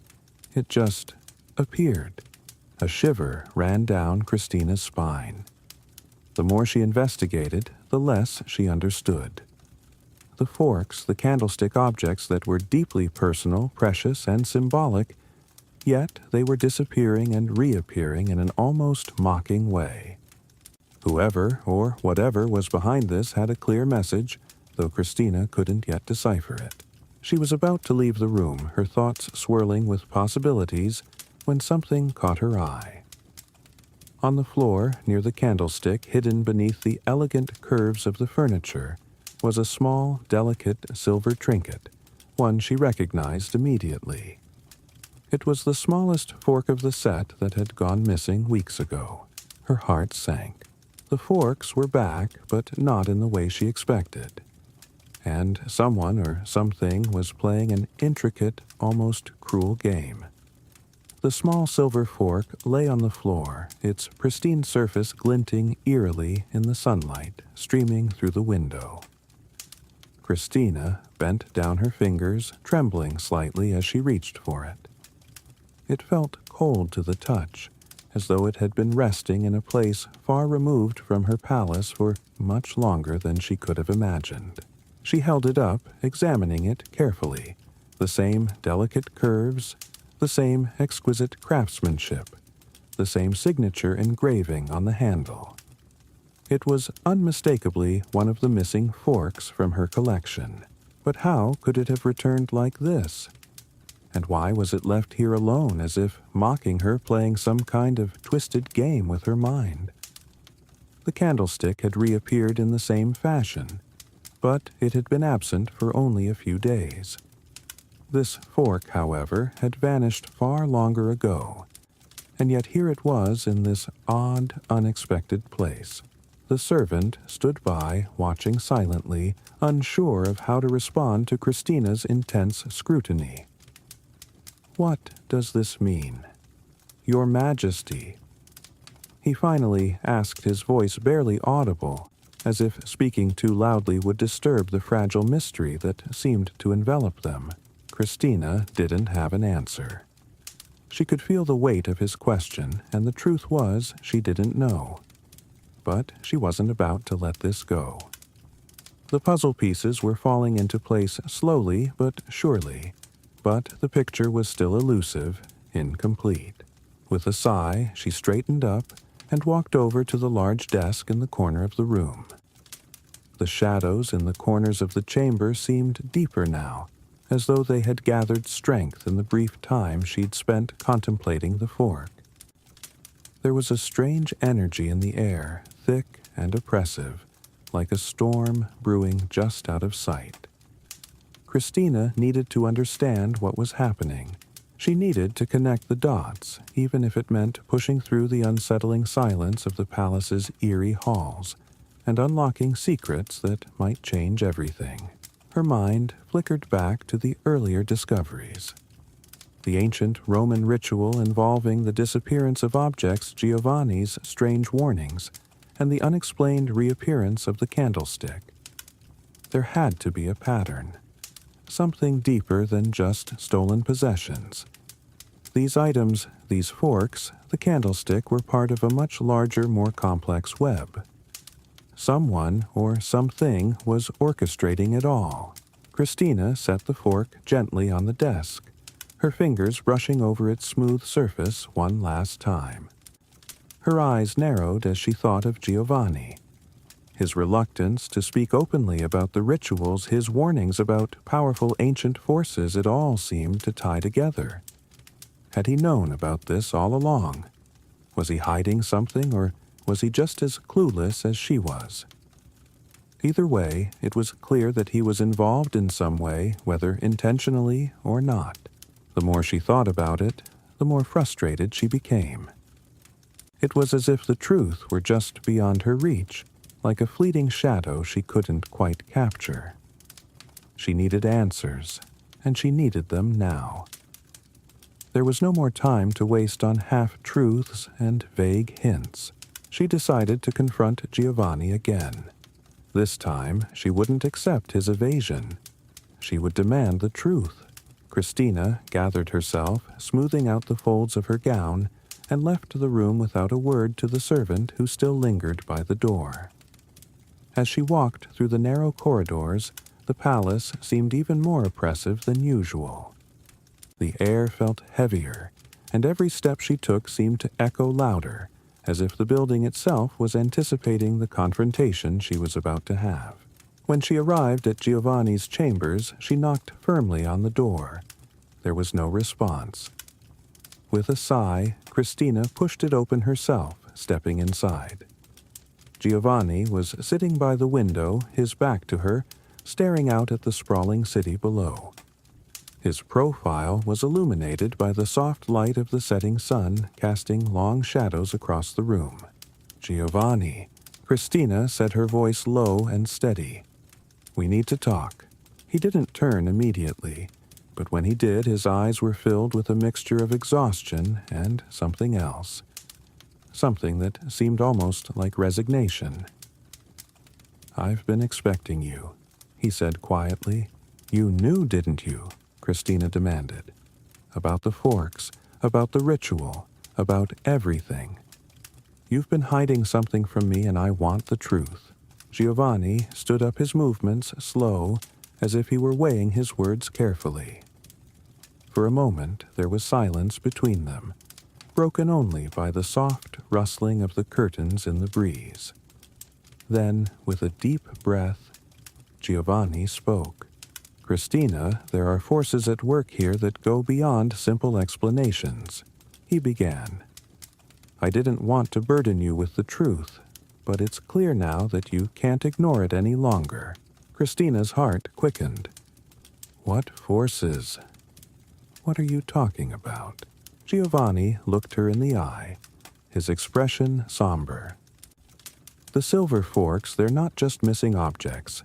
"It just appeared." A shiver ran down Christina's spine. The more she investigated, the less she understood. The forks, the candlestick objects that were deeply personal, precious, and symbolic, yet they were disappearing and reappearing in an almost mocking way. Whoever or whatever was behind this had a clear message, though Christina couldn't yet decipher it. She was about to leave the room, her thoughts swirling with possibilities, when something caught her eye. On the floor, near the candlestick, hidden beneath the elegant curves of the furniture, was a small, delicate silver trinket, one she recognized immediately. It was the smallest fork of the set that had gone missing weeks ago. Her heart sank. The forks were back, but not in the way she expected. And someone or something was playing an intricate, almost cruel game. The small silver fork lay on the floor, its pristine surface glinting eerily in the sunlight streaming through the window. Christina bent down her fingers, trembling slightly as she reached for it. It felt cold to the touch, as though it had been resting in a place far removed from her palace for much longer than she could have imagined. She held it up, examining it carefully. The same delicate curves, the same exquisite craftsmanship, the same signature engraving on the handle. It was unmistakably one of the missing forks from her collection. But how could it have returned like this? And why was it left here alone, as if mocking her, playing some kind of twisted game with her mind? The candlestick had reappeared in the same fashion, but it had been absent for only a few days. This fork, however, had vanished far longer ago, and yet here it was in this odd, unexpected place. The servant stood by, watching silently, unsure of how to respond to Christina's intense scrutiny. "What does this mean?" "Your Majesty." He finally asked, his voice barely audible, as if speaking too loudly would disturb the fragile mystery that seemed to envelop them. Christina didn't have an answer. She could feel the weight of his question, and the truth was she didn't know. But she wasn't about to let this go. The puzzle pieces were falling into place slowly but surely, but the picture was still elusive, incomplete. With a sigh, she straightened up and walked over to the large desk in the corner of the room. The shadows in the corners of the chamber seemed deeper now, as though they had gathered strength in the brief time she'd spent contemplating the fork. There was a strange energy in the air, thick and oppressive, like a storm brewing just out of sight. Christina needed to understand what was happening. She needed to connect the dots, even if it meant pushing through the unsettling silence of the palace's eerie halls, and unlocking secrets that might change everything. Her mind flickered back to the earlier discoveries. The ancient Roman ritual involving the disappearance of objects, Giovanni's strange warnings, and the unexplained reappearance of the candlestick. There had to be a pattern, something deeper than just stolen possessions. These items, these forks, the candlestick, were part of a much larger, more complex web. Someone or something was orchestrating it all. Christina set the fork gently on the desk, her fingers brushing over its smooth surface one last time. Her eyes narrowed as she thought of Giovanni. His reluctance to speak openly about the rituals, his warnings about powerful ancient forces, it all seemed to tie together. Had he known about this all along? Was he hiding something, or was he just as clueless as she was? Either way, it was clear that he was involved in some way, whether intentionally or not. The more she thought about it, the more frustrated she became. It was as if the truth were just beyond her reach, like a fleeting shadow she couldn't quite capture. She needed answers, and she needed them now. There was no more time to waste on half-truths and vague hints. She decided to confront Giovanni again. This time, she wouldn't accept his evasion. She would demand the truth. Christina gathered herself, smoothing out the folds of her gown, and left the room without a word to the servant who still lingered by the door. As she walked through the narrow corridors, the palace seemed even more oppressive than usual. The air felt heavier, and every step she took seemed to echo louder, as if the building itself was anticipating the confrontation she was about to have. When she arrived at Giovanni's chambers, she knocked firmly on the door. There was no response. With a sigh, Christina pushed it open herself, stepping inside. Giovanni was sitting by the window, his back to her, staring out at the sprawling city below. His profile was illuminated by the soft light of the setting sun, casting long shadows across the room. "Giovanni," Christina said, her voice low and steady. "We need to talk." He didn't turn immediately, but when he did, his eyes were filled with a mixture of exhaustion and something else. Something that seemed almost like resignation. "I've been expecting you," he said quietly. "You knew, didn't you?" Christina demanded. "About the forks, about the ritual, about everything. You've been hiding something from me, and I want the truth." Giovanni stood up, his movements slow, as if he were weighing his words carefully. For a moment there was silence between them, broken only by the soft rustling of the curtains in the breeze. Then, with a deep breath, Giovanni spoke. "Christina, there are forces at work here that go beyond simple explanations," he began. "I didn't want to burden you with the truth, but it's clear now that you can't ignore it any longer." Christina's heart quickened. "What forces? What are you talking about?" Giovanni looked her in the eye, his expression somber. "The silver forks, they're not just missing objects.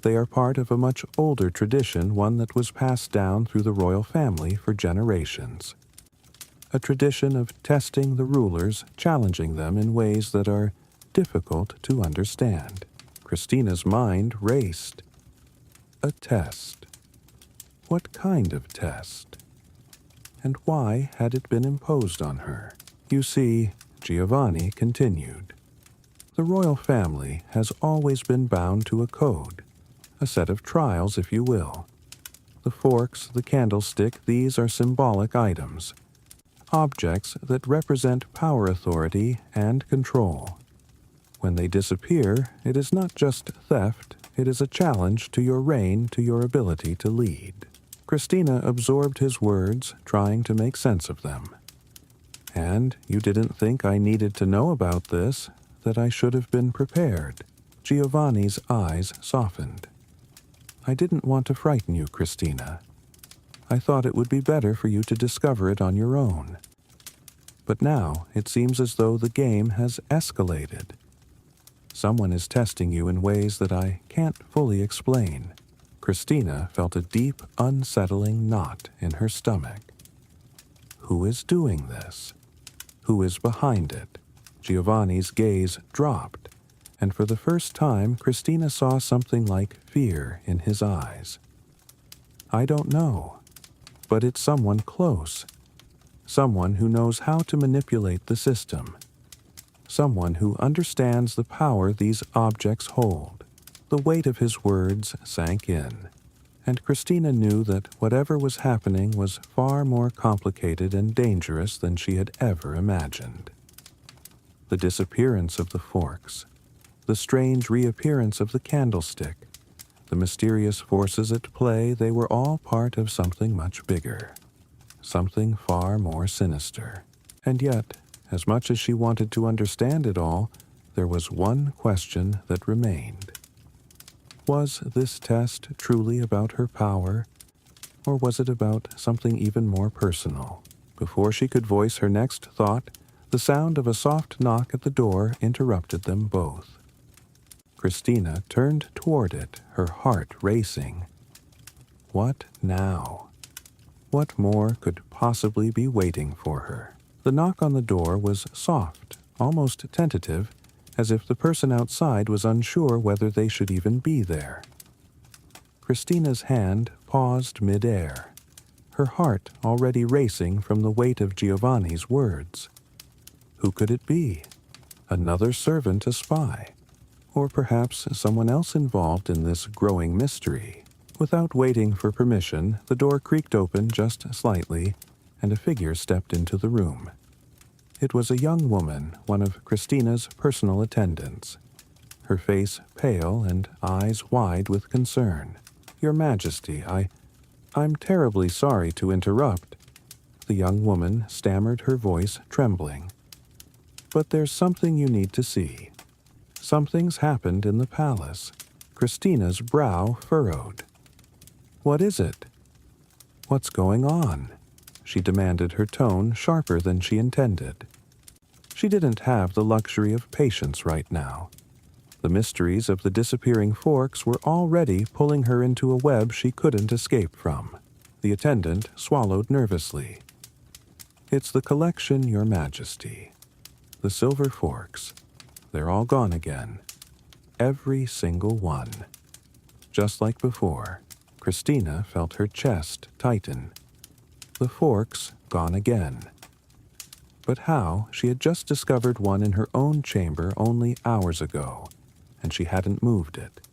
They are part of a much older tradition, one that was passed down through the royal family for generations. A tradition of testing the rulers, challenging them in ways that are difficult to understand." Christina's mind raced. A test. What kind of test? And why had it been imposed on her? "You see," Giovanni continued, "the royal family has always been bound to a code, a set of trials, if you will. The forks, the candlestick, these are symbolic items, objects that represent power, authority, and control. When they disappear, it is not just theft, it is a challenge to your reign, to your ability to lead." Christina absorbed his words, trying to make sense of them. "And you didn't think I needed to know about this, that I should have been prepared?" Giovanni's eyes softened. "I didn't want to frighten you, Christina. I thought it would be better for you to discover it on your own. But now it seems as though the game has escalated. Someone is testing you in ways that I can't fully explain." Christina felt a deep, unsettling knot in her stomach. Who is doing this? Who is behind it? Giovanni's gaze dropped, and for the first time Christina saw something like fear in his eyes. "I don't know, but it's someone close. Someone who knows how to manipulate the system. Someone who understands the power these objects hold." The weight of his words sank in, and Christina knew that whatever was happening was far more complicated and dangerous than she had ever imagined. The disappearance of the forks, the strange reappearance of the candlestick, the mysterious forces at play, they were all part of something much bigger, something far more sinister. And yet, as much as she wanted to understand it all, there was one question that remained. Was this test truly about her power, or was it about something even more personal? Before she could voice her next thought, the sound of a soft knock at the door interrupted them both. Christina turned toward it, her heart racing. What now? What more could possibly be waiting for her? The knock on the door was soft, almost tentative, as if the person outside was unsure whether they should even be there. Christina's hand paused mid-air, her heart already racing from the weight of Giovanni's words. Who could it be? Another servant, a spy? Or perhaps someone else involved in this growing mystery? Without waiting for permission, the door creaked open just slightly, and a figure stepped into the room. It was a young woman, one of Christina's personal attendants. her face pale and eyes wide with concern. "Your Majesty, I'm terribly sorry to interrupt." The young woman stammered, her voice trembling. "But there's something you need to see. Something's happened in the palace." Christina's brow furrowed. "What is it? What's going on?" she demanded, her tone sharper than she intended. She didn't have the luxury of patience right now. The mysteries of the disappearing forks were already pulling her into a web she couldn't escape from. The attendant swallowed nervously. "It's the collection, Your Majesty. The silver forks. They're all gone again. Every single one." Just like before, Christina felt her chest tighten. The forks gone again. But how? She had just discovered one in her own chamber only hours ago, and she hadn't moved it.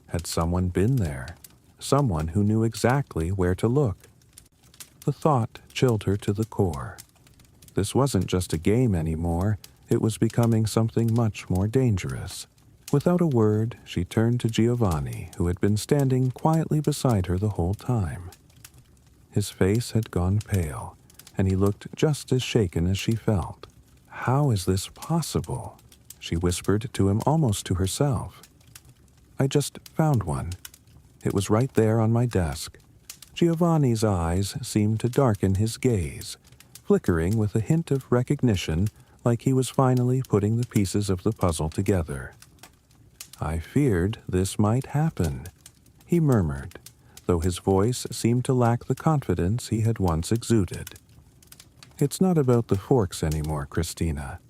Had someone been there? Someone who knew exactly where to look? The thought chilled her to the core. This wasn't just a game anymore, it was becoming something much more dangerous. Without a word, she turned to Giovanni, who had been standing quietly beside her the whole time. His face had gone pale, and he looked just as shaken as she felt. "How is this possible?" she whispered to him, almost to herself. "I just found one. It was right there on my desk." Giovanni's eyes seemed to darken his gaze, flickering with a hint of recognition, like he was finally putting the pieces of the puzzle together. "I feared this might happen," he murmured, though his voice seemed to lack the confidence he had once exuded. "It's not about the forks anymore, Christina.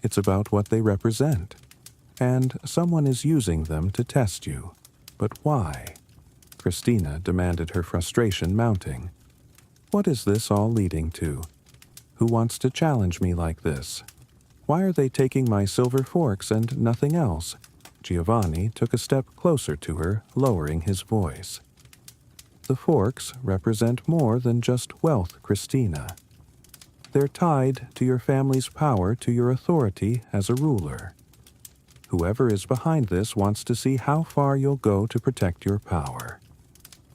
It's about what they represent. And someone is using them to test you. But why?" Christina demanded, her frustration mounting. "What is this all leading to? Who wants to challenge me like this? Why are they taking my silver forks and nothing else?" Giovanni took a step closer to her, lowering his voice. "The forks represent more than just wealth, Christina. They're tied to your family's power, to your authority as a ruler. Whoever is behind this wants to see how far you'll go to protect your power.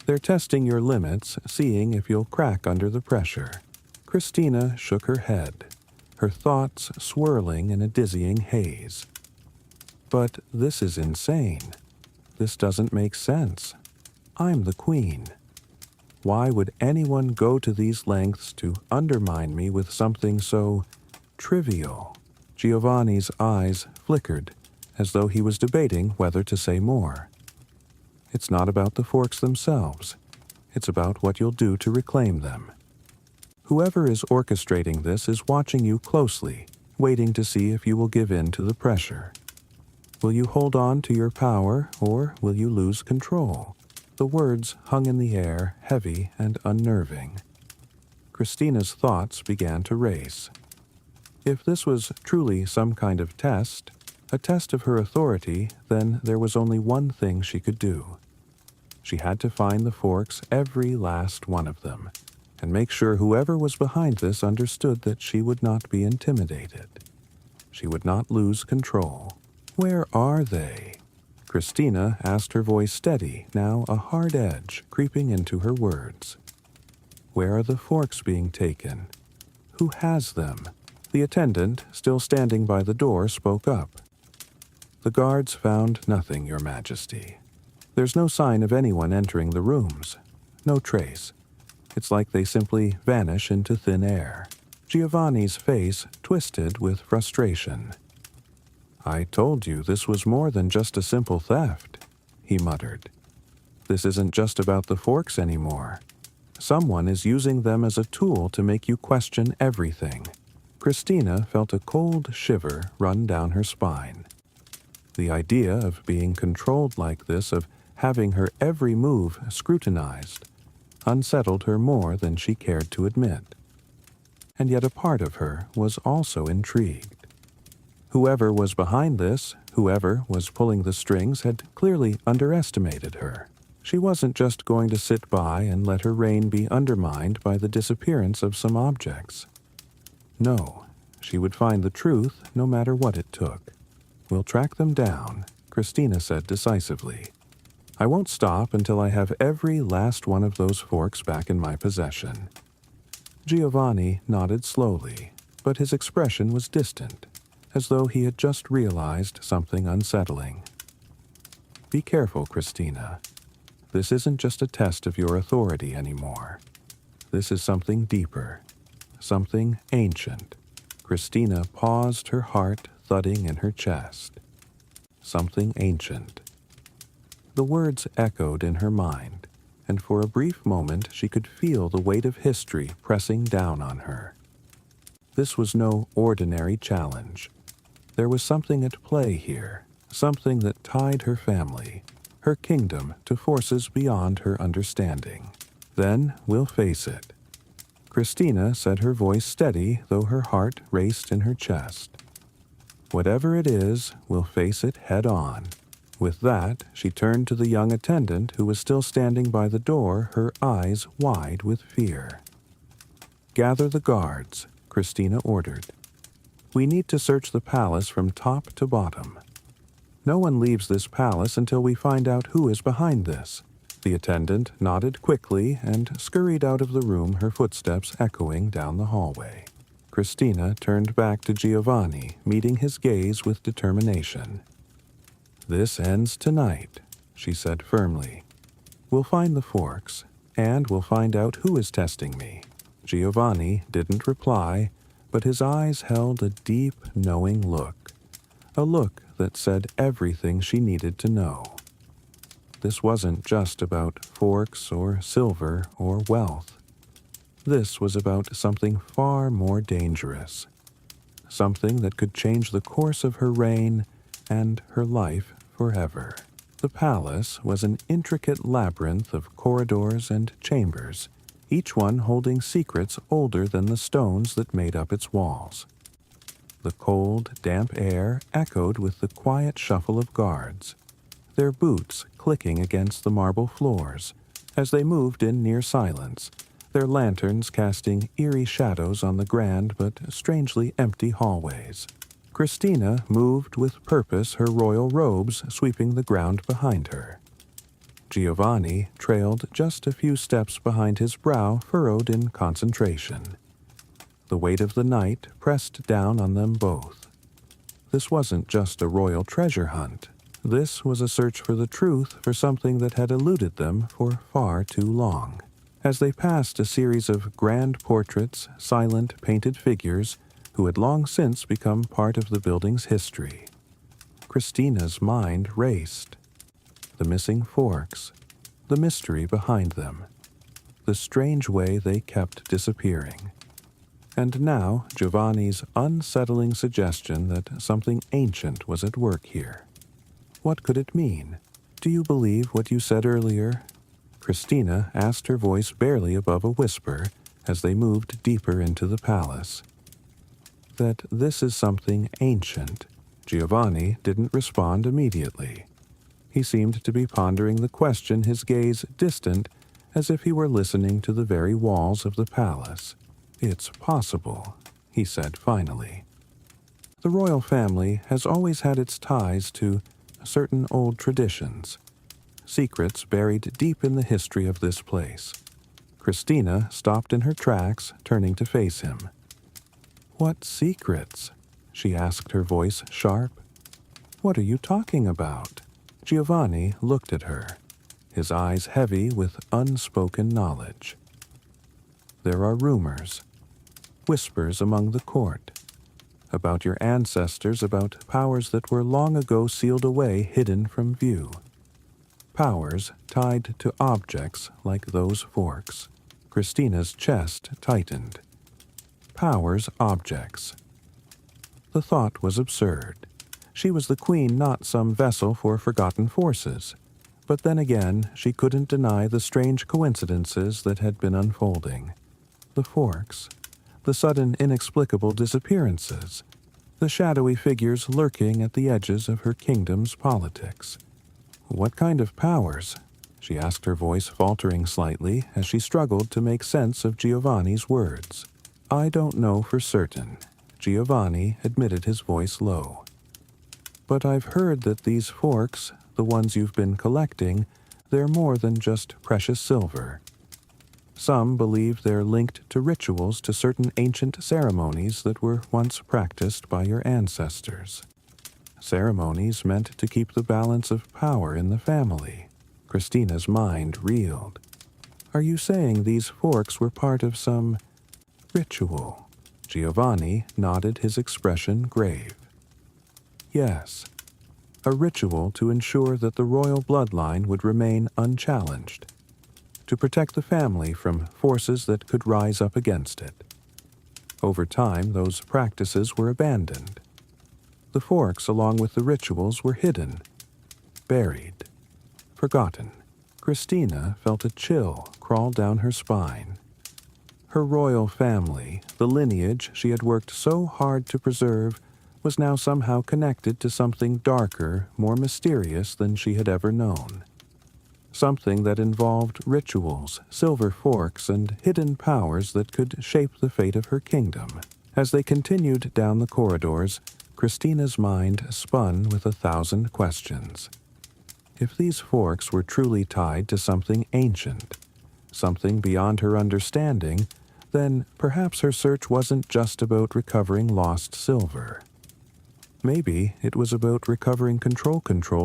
They're testing your limits, seeing if you'll crack under the pressure." Christina shook her head, her thoughts swirling in a dizzying haze. "But this is insane. This doesn't make sense. I'm the queen. Why would anyone go to these lengths to undermine me with something so trivial?" Giovanni's eyes flickered, as though he was debating whether to say more. "It's not about the forks themselves. It's about what you'll do to reclaim them. Whoever is orchestrating this is watching you closely, waiting to see if you will give in to the pressure. Will you hold on to your power, or will you lose control?" The words hung in the air, heavy and unnerving. Christina's thoughts began to race. If this was truly some kind of test, a test of her authority, then there was only one thing she could do. She had to find the forks, every last one of them, and make sure whoever was behind this understood that she would not be intimidated. She would not lose control. "Where are they?" Christina asked, her voice steady, now a hard edge creeping into her words. "Where are the forks being taken? Who has them?" The attendant, still standing by the door, spoke up. "The guards found nothing, Your Majesty. There's no sign of anyone entering the rooms. No trace. It's like they simply vanish into thin air." Giovanni's face twisted with frustration. "I told you this was more than just a simple theft," he muttered. "This isn't just about the forks anymore. Someone is using them as a tool to make you question everything." Christina felt a cold shiver run down her spine. The idea of being controlled like this, of having her every move scrutinized, unsettled her more than she cared to admit. And yet a part of her was also intrigued. Whoever was behind this, whoever was pulling the strings, had clearly underestimated her. She wasn't just going to sit by and let her reign be undermined by the disappearance of some objects. No, she would find the truth no matter what it took. "We'll track them down, Christina said decisively. "I won't stop until I have every last one of those forks back in my possession." Giovanni nodded slowly, but his expression was distant, as though he had just realized something unsettling. "Be careful, Christina. This isn't just a test of your authority anymore. This is something deeper, something ancient." Christina paused, her heart thudding in her chest. Something ancient. The words echoed in her mind, and for a brief moment she could feel the weight of history pressing down on her. This was no ordinary challenge. There was something at play here, something that tied her family, her kingdom, to forces beyond her understanding. "Then we'll face it." Christina said, her voice steady, though her heart raced in her chest. "Whatever it is, we'll face it head on." With that, she turned to the young attendant who was still standing by the door, her eyes wide with fear. "Gather the guards," Christina ordered. "We need to search the palace from top to bottom. No one leaves this palace until we find out who is behind this." The attendant nodded quickly and scurried out of the room, her footsteps echoing down the hallway. Christina turned back to Giovanni, meeting his gaze with determination. "This ends tonight," she said firmly. "We'll find the forks, and we'll find out who is testing me." Giovanni didn't reply, but his eyes held a deep, knowing look, a look that said everything she needed to know. This wasn't just about forks or silver or wealth. This was about something far more dangerous, something that could change the course of her reign and her life forever. The palace was an intricate labyrinth of corridors and chambers, each one holding secrets older than the stones that made up its walls. The cold, damp air echoed with the quiet shuffle of guards, their boots clicking against the marble floors as they moved in near silence, their lanterns casting eerie shadows on the grand but strangely empty hallways. Christina moved with purpose, her royal robes sweeping the ground behind her. Giovanni trailed just a few steps behind, his brow furrowed in concentration. The weight of the night pressed down on them both. This wasn't just a royal treasure hunt. This was a search for the truth, for something that had eluded them for far too long. As they passed a series of grand portraits, silent painted figures who had long since become part of the building's history, Christina's mind raced. The missing forks, the mystery behind them, the strange way they kept disappearing. And now Giovanni's unsettling suggestion that something ancient was at work here. What could it mean? "Do you believe what you said earlier?" Christina asked, her voice barely above a whisper, as they moved deeper into the palace. "That this is something ancient." Giovanni didn't respond immediately. He seemed to be pondering the question, his gaze distant, as if he were listening to the very walls of the palace. "It's possible," he said finally. "The royal family has always had its ties to certain old traditions, secrets buried deep in the history of this place." Christina stopped in her tracks, turning to face him. "What secrets?" she asked, her voice sharp. "What are you talking about?" Giovanni looked at her, his eyes heavy with unspoken knowledge. "There are rumors, whispers among the court, about your ancestors, about powers that were long ago sealed away, hidden from view. Powers tied to objects like those forks." Christina's chest tightened. Powers, objects. The thought was absurd. She was the queen, not some vessel for forgotten forces. But then again, she couldn't deny the strange coincidences that had been unfolding. The forks, the sudden inexplicable disappearances, the shadowy figures lurking at the edges of her kingdom's politics. "What kind of powers?" she asked, her voice faltering slightly as she struggled to make sense of Giovanni's words. "I don't know for certain," Giovanni admitted, his voice low. But I've heard that these forks, the ones you've been collecting, they're more than just precious silver. Some believe they're linked to rituals to certain ancient ceremonies that were once practiced by your ancestors. Ceremonies meant to keep the balance of power in the family. Christina's mind reeled. Are you saying these forks were part of some ritual? Giovanni nodded, his expression grave. Yes, a ritual to ensure that the royal bloodline would remain unchallenged, to protect the family from forces that could rise up against it. Over time, those practices were abandoned. The forks, along with the rituals, were hidden, buried, forgotten. Christina felt a chill crawl down her spine. Her royal family, the lineage she had worked so hard to preserve, was now somehow connected to something darker, more mysterious than she had ever known. Something that involved rituals, silver forks, and hidden powers that could shape the fate of her kingdom. As they continued down the corridors, Christina's mind spun with 1,000 questions. If these forks were truly tied to something ancient, something beyond her understanding, then perhaps her search wasn't just about recovering lost silver. Maybe it was about recovering control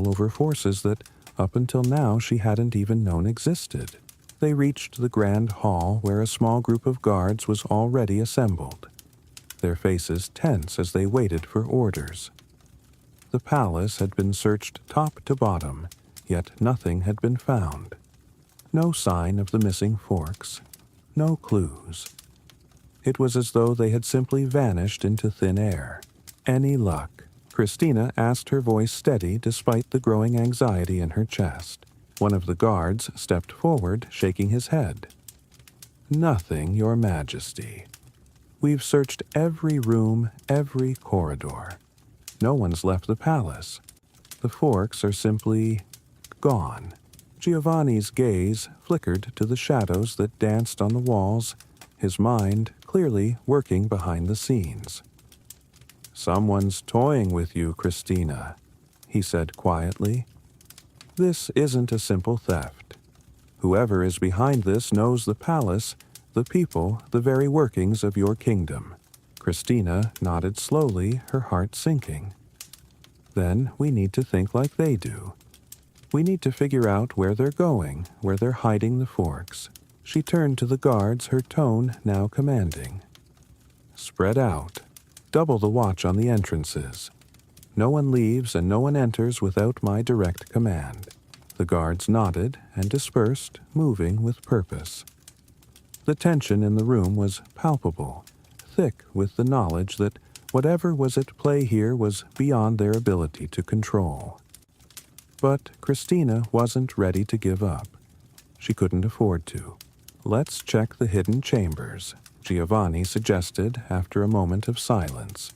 over forces that, up until now, she hadn't even known existed. They reached the grand hall where a small group of guards was already assembled, their faces tense as they waited for orders. The palace had been searched top to bottom, yet nothing had been found. No sign of the missing forks, no clues. It was as though they had simply vanished into thin air. Any luck? Christina asked, her voice steady despite the growing anxiety in her chest. One of the guards stepped forward, shaking his head. Nothing, Your Majesty. We've searched every room, every corridor. No one's left the palace. The forks are simply gone. Giovanni's gaze flickered to the shadows that danced on the walls, his mind clearly working behind the scenes. Someone's toying with you, Christina, he said quietly. This isn't a simple theft. Whoever is behind this knows the palace, the people, the very workings of your kingdom. Christina nodded slowly, her heart sinking. Then we need to think like they do. We need to figure out where they're going, where they're hiding the forks. She turned to the guards, her tone now commanding. Spread out. Double the watch on the entrances. No one leaves and no one enters without my direct command. The guards nodded and dispersed, moving with purpose. The tension in the room was palpable, thick with the knowledge that whatever was at play here was beyond their ability to control. But Christina wasn't ready to give up. She couldn't afford to. Let's check the hidden chambers, Giovanni suggested after a moment of silence.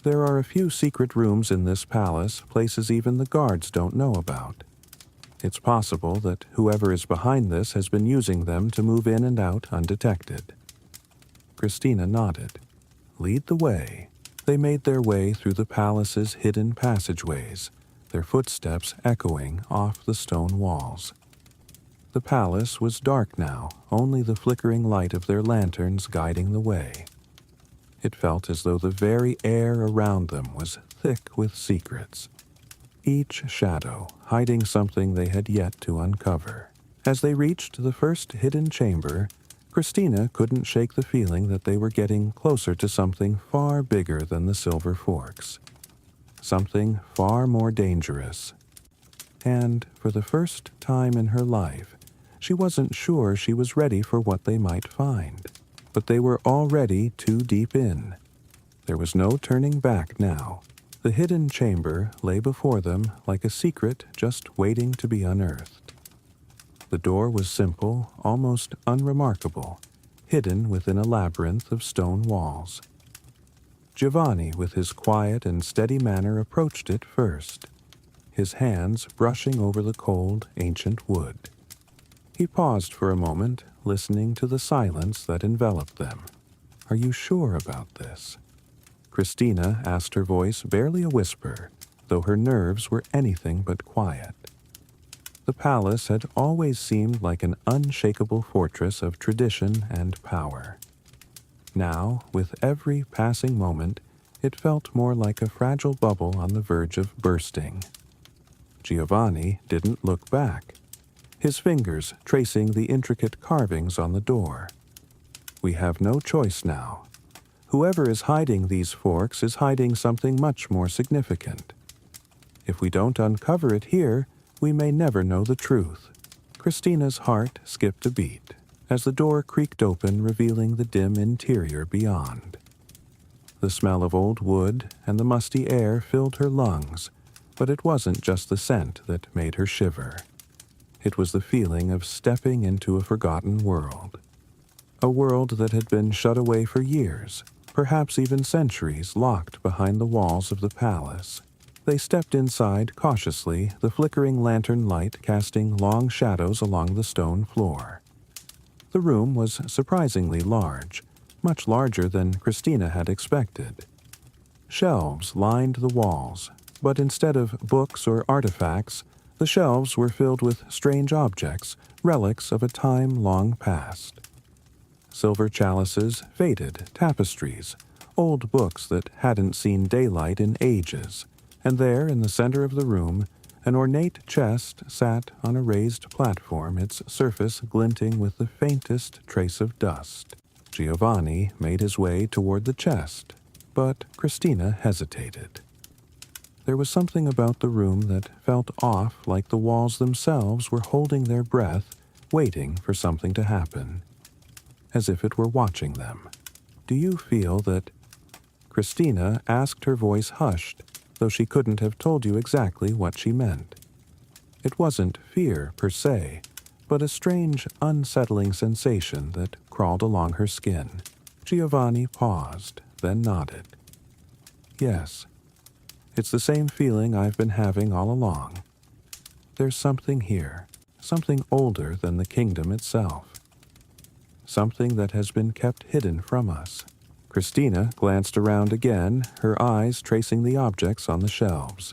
There are a few secret rooms in this palace, places even the guards don't know about. It's possible that whoever is behind this has been using them to move in and out undetected. Christina nodded. Lead the way. They made their way through the palace's hidden passageways, their footsteps echoing off the stone walls. The palace was dark now, only the flickering light of their lanterns guiding the way. It felt as though the very air around them was thick with secrets, each shadow hiding something they had yet to uncover. As they reached the first hidden chamber, Christina couldn't shake the feeling that they were getting closer to something far bigger than the silver forks. Something far more dangerous. And, for the first time in her life, she wasn't sure she was ready for what they might find. But they were already too deep in. There was no turning back now. The hidden chamber lay before them like a secret just waiting to be unearthed. The door was simple, almost unremarkable, hidden within a labyrinth of stone walls. Giovanni, with his quiet and steady manner, approached it first, his hands brushing over the cold, ancient wood. He paused for a moment, listening to the silence that enveloped them. Are you sure about this? Christina asked, her voice barely a whisper, though her nerves were anything but quiet. The palace had always seemed like an unshakable fortress of tradition and power. Now, with every passing moment, it felt more like a fragile bubble on the verge of bursting. Giovanni didn't look back, his fingers tracing the intricate carvings on the door. We have no choice now. Whoever is hiding these forks is hiding something much more significant. If we don't uncover it here, we may never know the truth. Christina's heart skipped a beat as the door creaked open, revealing the dim interior beyond. The smell of old wood and the musty air filled her lungs, but it wasn't just the scent that made her shiver. It was the feeling of stepping into a forgotten world. A world that had been shut away for years, perhaps even centuries, locked behind the walls of the palace. They stepped inside cautiously, the flickering lantern light casting long shadows along the stone floor. The room was surprisingly large, much larger than Christina had expected. Shelves lined the walls, but instead of books or artifacts, the shelves were filled with strange objects, relics of a time long past. Silver chalices, faded tapestries, old books that hadn't seen daylight in ages, and there in the center of the room, an ornate chest sat on a raised platform, its surface glinting with the faintest trace of dust. Giovanni made his way toward the chest, but Christina hesitated. There was something about the room that felt off, like the walls themselves were holding their breath, waiting for something to happen, as if it were watching them. "Do you feel that—" Christina asked, her voice hushed, though she couldn't have told you exactly what she meant. It wasn't fear per se, but a strange, unsettling sensation that crawled along her skin. Giovanni paused, then nodded. "Yes, it's the same feeling I've been having all along. There's something here, something older than the kingdom itself. Something that has been kept hidden from us." Christina glanced around again, her eyes tracing the objects on the shelves.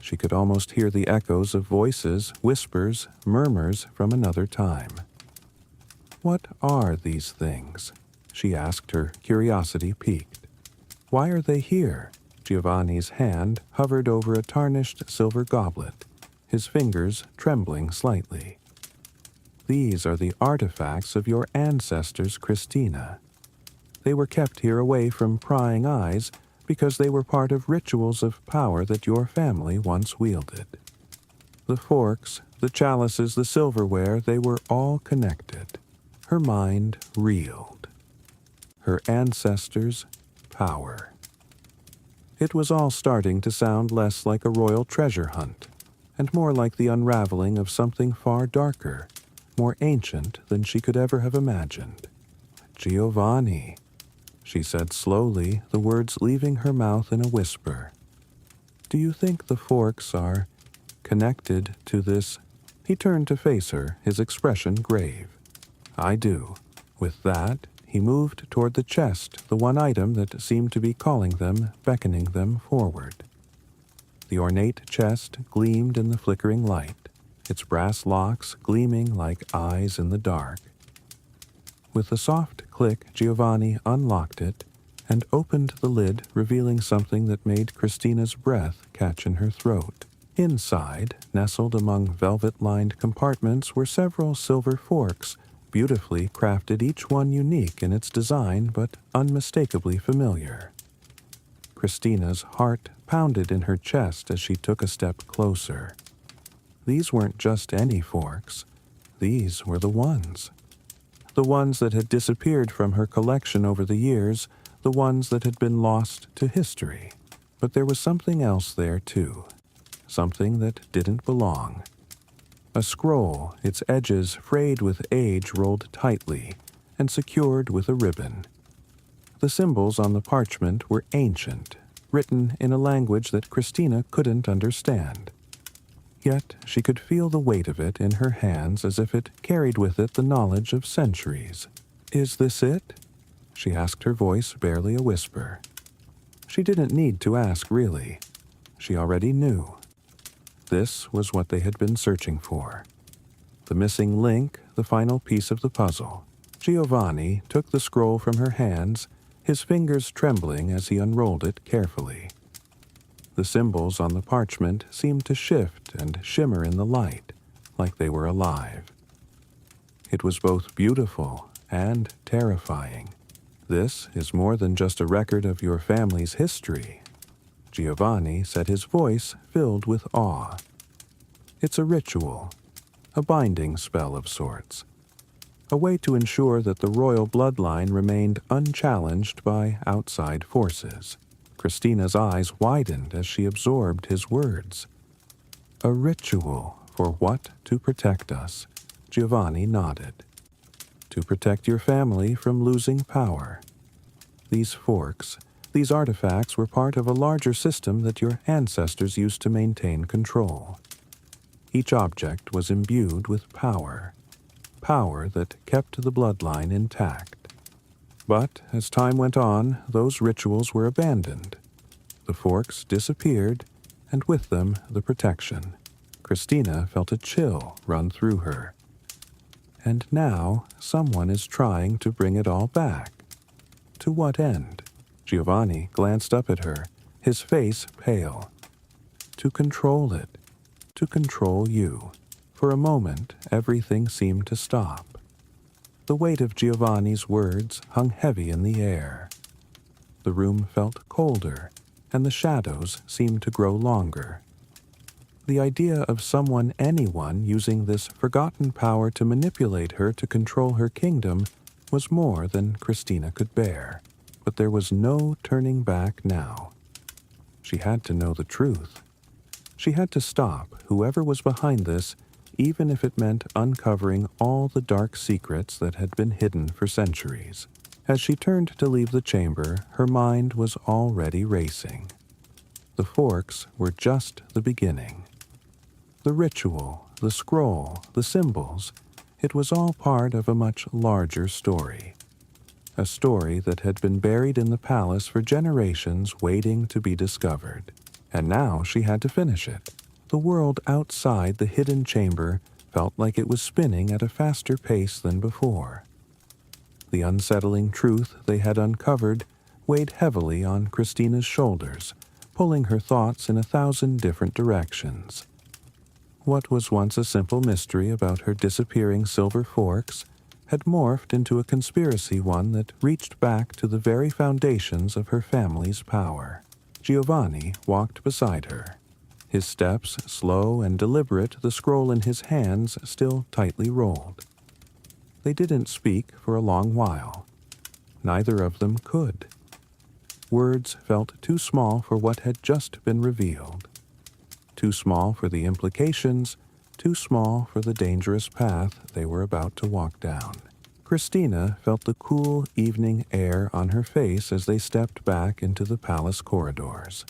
She could almost hear the echoes of voices, whispers, murmurs from another time. "What are these things?" she asked, her curiosity piqued. "Why are they here?" Giovanni's hand hovered over a tarnished silver goblet, his fingers trembling slightly. "These are the artifacts of your ancestors, Christina. They were kept here away from prying eyes because they were part of rituals of power that your family once wielded. The forks, the chalices, the silverware, they were all connected." Her mind reeled. Her ancestors' power. It was all starting to sound less like a royal treasure hunt, and more like the unraveling of something far darker, more ancient than she could ever have imagined. "Giovanni," she said slowly, the words leaving her mouth in a whisper. "Do you think the forks are connected to this?" He turned to face her, his expression grave. "I do." With that, he moved toward the chest, the one item that seemed to be calling them, beckoning them forward. The ornate chest gleamed in the flickering light, its brass locks gleaming like eyes in the dark. With a soft click, Giovanni unlocked it and opened the lid, revealing something that made Christina's breath catch in her throat. Inside, nestled among velvet-lined compartments, were several silver forks, beautifully crafted, each one unique in its design but unmistakably familiar. Christina's heart pounded in her chest as she took a step closer. These weren't just any forks. These were the ones. The ones that had disappeared from her collection over the years, the ones that had been lost to history. But there was something else there, too. Something that didn't belong. A scroll, its edges frayed with age, rolled tightly and secured with a ribbon. The symbols on the parchment were ancient, written in a language that Christina couldn't understand. Yet she could feel the weight of it in her hands, as if it carried with it the knowledge of centuries. "Is this it?" she asked, her voice barely a whisper. She didn't need to ask, really. she already knew. This was what they had been searching for. The missing link, the final piece of the puzzle. Giovanni took the scroll from her hands, his fingers trembling as he unrolled it carefully. The symbols on the parchment seemed to shift and shimmer in the light, like they were alive. It was both beautiful and terrifying. This is more than just a record of your family's history, Giovanni said, his voice filled with awe. It's a ritual, a binding spell of sorts, a way to ensure that the royal bloodline remained unchallenged by outside forces. Christina's eyes widened as she absorbed his words. A ritual for what? To protect us, Giovanni nodded. To protect your family from losing power. These forks, these artifacts were part of a larger system that your ancestors used to maintain control. Each object was imbued with power, power that kept the bloodline intact. But as time went on, those rituals were abandoned. The forks disappeared, and with them the protection. Christina felt a chill run through her. And now someone is trying to bring it all back. To what end? Giovanni glanced up at her, his face pale. To control it. To control you. For a moment, everything seemed to stop. The weight of Giovanni's words hung heavy in the air. The room felt colder, and the shadows seemed to grow longer. The idea of anyone using this forgotten power to manipulate her to control her kingdom was more than Christina could bear. But there was no turning back now. She had to know the truth. She had to stop whoever was behind this, even if it meant uncovering all the dark secrets that had been hidden for centuries. As she turned to leave the chamber, her mind was already racing. The forks were just the beginning. The ritual, the scroll, the symbols, it was all part of a much larger story. A story that had been buried in the palace for generations, waiting to be discovered. And now she had to finish it. The world outside the hidden chamber felt like it was spinning at a faster pace than before. The unsettling truth they had uncovered weighed heavily on Christina's shoulders, pulling her thoughts in 1,000 different directions. What was once a simple mystery about her disappearing silver forks had morphed into a conspiracy, one that reached back to the very foundations of her family's power. Giovanni walked beside her, his steps slow and deliberate, the scroll in his hands still tightly rolled. They didn't speak for a long while. Neither of them could. Words felt too small for what had just been revealed. Too small for the implications, too small for the dangerous path they were about to walk down. Christina felt the cool evening air on her face as they stepped back into the palace corridors.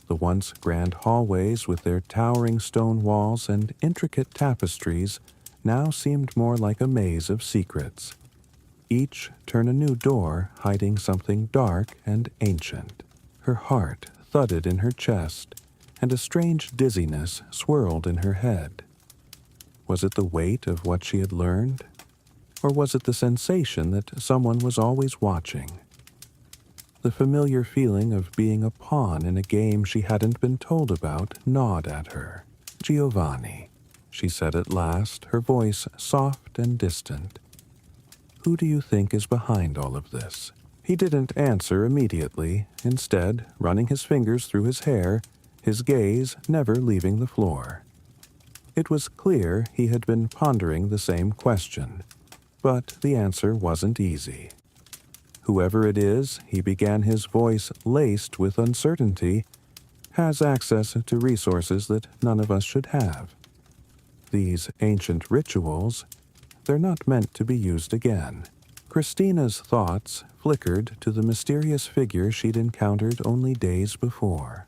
The once grand hallways with their towering stone walls and intricate tapestries now seemed more like a maze of secrets. Each turned a new door, hiding something dark and ancient. Her heart thudded in her chest, and a strange dizziness swirled in her head. Was it the weight of what she had learned? Or was it the sensation that someone was always watching? The familiar feeling of being a pawn in a game she hadn't been told about gnawed at her. Giovanni, she said at last, her voice soft and distant. Who do you think is behind all of this? He didn't answer immediately, instead running his fingers through his hair, his gaze never leaving the floor. It was clear he had been pondering the same question, but the answer wasn't easy. Whoever it is, he began, his voice laced with uncertainty, has access to resources that none of us should have. These ancient rituals, they're not meant to be used again. Christina's thoughts flickered to the mysterious figure she'd encountered only days before.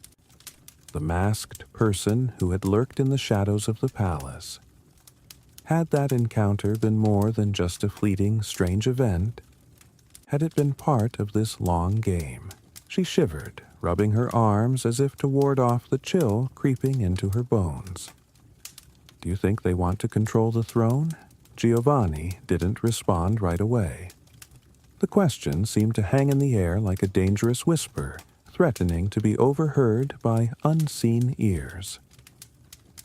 The masked person who had lurked in the shadows of the palace. Had that encounter been more than just a fleeting, strange event? Had it been part of this long game? She shivered, rubbing her arms as if to ward off the chill creeping into her bones. "Do you think they want to control the throne?" Giovanni didn't respond right away. The question seemed to hang in the air like a dangerous whisper, threatening to be overheard by unseen ears.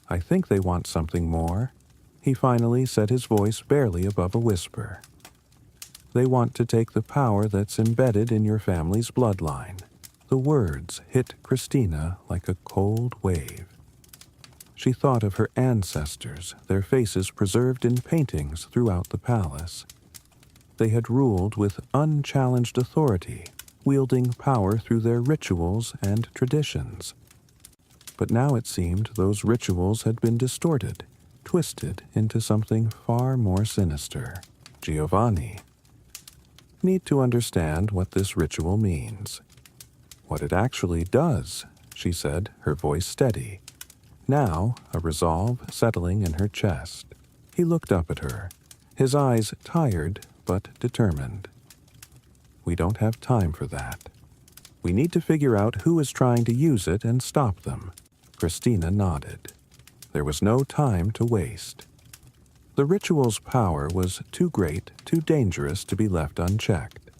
"I think they want something more," he finally said, his voice barely above a whisper. "They want to take the power that's embedded in your family's bloodline." The words hit Christina like a cold wave. She thought of her ancestors, their faces preserved in paintings throughout the palace. They had ruled with unchallenged authority, wielding power through their rituals and traditions. But now it seemed those rituals had been distorted, twisted into something far more sinister. Giovanni need to understand what this ritual means. "What it actually does," she said, her voice steady. Now, a resolve settling in her chest. He looked up at her, his eyes tired but determined. "We don't have time for that. We need to figure out who is trying to use it and stop them." Christina nodded. There was no time to waste. The ritual's power was too great, too dangerous to be left unchecked.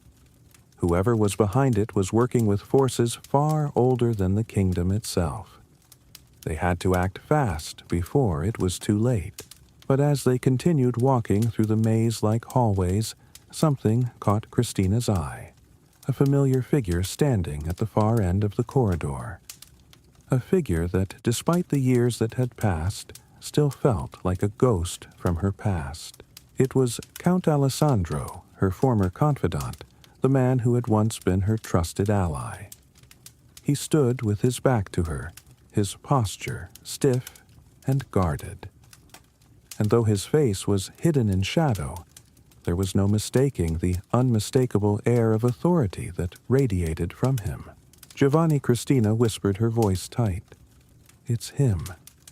Whoever was behind it was working with forces far older than the kingdom itself. They had to act fast before it was too late. But as they continued walking through the maze-like hallways, something caught Christina's eye. A familiar figure standing at the far end of the corridor. A figure that, despite the years that had passed, still felt like a ghost from her past. It was Count Alessandro, her former confidant, the man who had once been her trusted ally. He stood with his back to her, his posture stiff and guarded. And though his face was hidden in shadow, there was no mistaking the unmistakable air of authority that radiated from him. Giovanni Christina whispered, her voice tight. "It's him."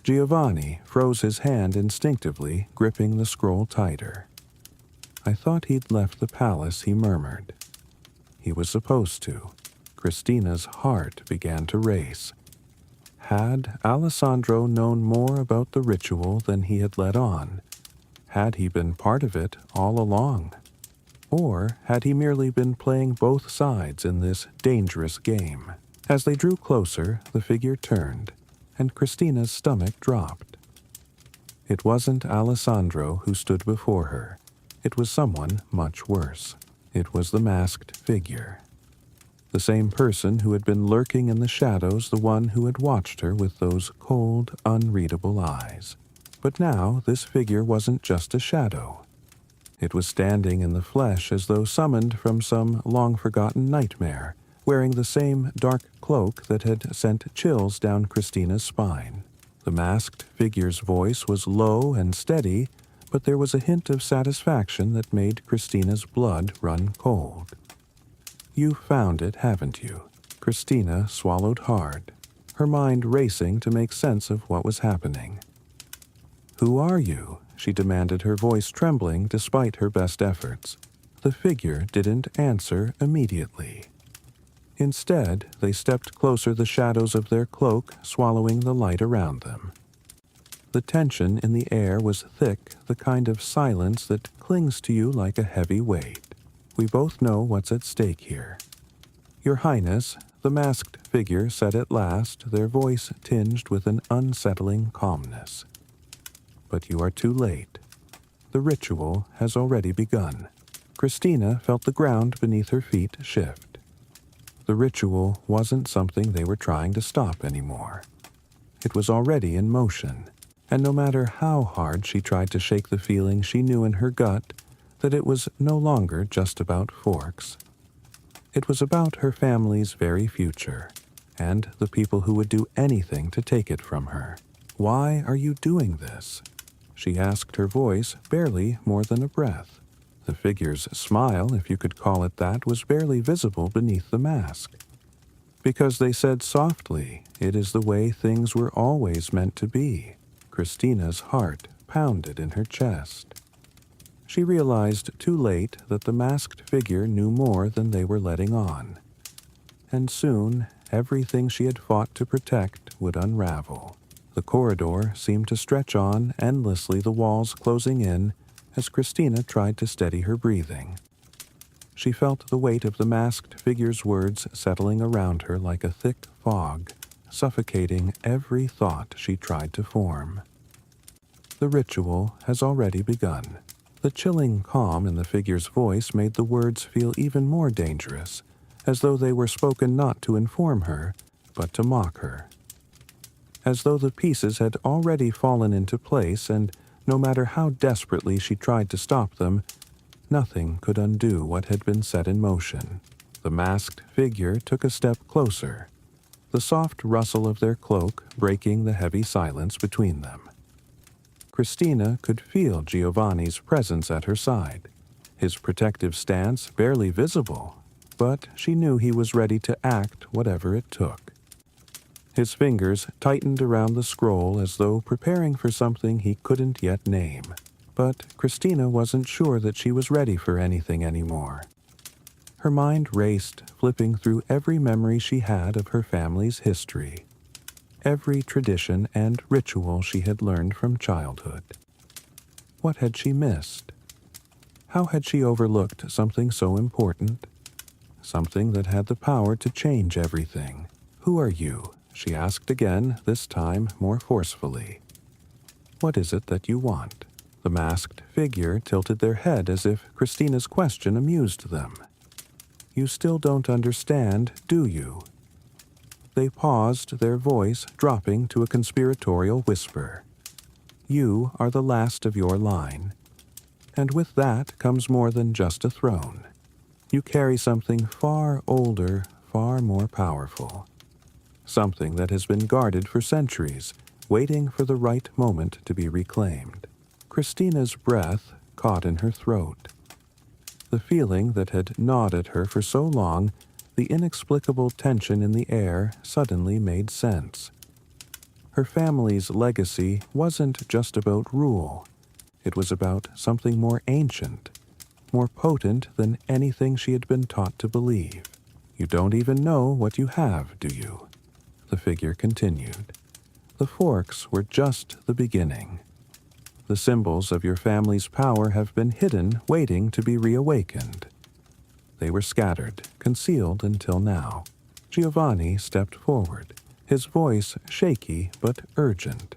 Giovanni froze his hand instinctively, gripping the scroll tighter. "I thought he'd left the palace," he murmured. He was supposed to. Christina's heart began to race. Had Alessandro known more about the ritual than he had let on? Had he been part of it all along? Or had he merely been playing both sides in this dangerous game? As they drew closer, the figure turned, and Christina's stomach dropped. It wasn't Alessandro who stood before her. It was someone much worse. It was the masked figure. The same person who had been lurking in the shadows, the one who had watched her with those cold, unreadable eyes. But now this figure wasn't just a shadow. It was standing in the flesh as though summoned from some long-forgotten nightmare, wearing the same dark cloak that had sent chills down Christina's spine. The masked figure's voice was low and steady, but there was a hint of satisfaction that made Christina's blood run cold. "You found it, haven't you?" Christina swallowed hard, her mind racing to make sense of what was happening. "Who are you?" she demanded, her voice trembling despite her best efforts. The figure didn't answer immediately. Instead, they stepped closer, the shadows of their cloak swallowing the light around them. The tension in the air was thick, the kind of silence that clings to you like a heavy weight. "We both know what's at stake here." "Your Highness," the masked figure said at last, their voice tinged with an unsettling calmness. "But you are too late. The ritual has already begun." Christina felt the ground beneath her feet shift. The ritual wasn't something they were trying to stop anymore. It was already in motion, and no matter how hard she tried to shake the feeling she knew in her gut that it was no longer just about forks. It was about her family's very future, and the people who would do anything to take it from her. "Why are you doing this?" she asked, her voice barely more than a breath. The figure's smile, if you could call it that, was barely visible beneath the mask. "Because they said softly, it is the way things were always meant to be." Christina's heart pounded in her chest. She realized too late that the masked figure knew more than they were letting on. And soon everything she had fought to protect would unravel. The corridor seemed to stretch on endlessly, the walls closing in as Christina tried to steady her breathing. She felt the weight of the masked figure's words settling around her like a thick fog, suffocating every thought she tried to form. The ritual has already begun. The chilling calm in the figure's voice made the words feel even more dangerous, as though they were spoken not to inform her, but to mock her. As though the pieces had already fallen into place, and no matter how desperately she tried to stop them, nothing could undo what had been set in motion. The masked figure took a step closer, the soft rustle of their cloak breaking the heavy silence between them. Christina could feel Giovanni's presence at her side, his protective stance barely visible, but she knew he was ready to act whatever it took. His fingers tightened around the scroll as though preparing for something he couldn't yet name, but Christina wasn't sure that she was ready for anything anymore. Her mind raced, flipping through every memory she had of her family's history, every tradition and ritual she had learned from childhood. What had she missed? How had she overlooked something so important? Something that had the power to change everything. "Who are you?" she asked again, this time more forcefully. "What is it that you want?" The masked figure tilted their head as if Christina's question amused them. "You still don't understand, do you?" They paused, their voice dropping to a conspiratorial whisper. "You are the last of your line. And with that comes more than just a throne. You carry something far older, far more powerful. Something that has been guarded for centuries, waiting for the right moment to be reclaimed." Christina's breath caught in her throat. The feeling that had gnawed at her for so long, the inexplicable tension in the air, suddenly made sense. Her family's legacy wasn't just about rule. It was about something more ancient, more potent than anything she had been taught to believe. "You don't even know what you have, do you?" the figure continued. "The forks were just the beginning. The symbols of your family's power have been hidden, waiting to be reawakened. They were scattered, concealed until now." Giovanni stepped forward, his voice shaky but urgent.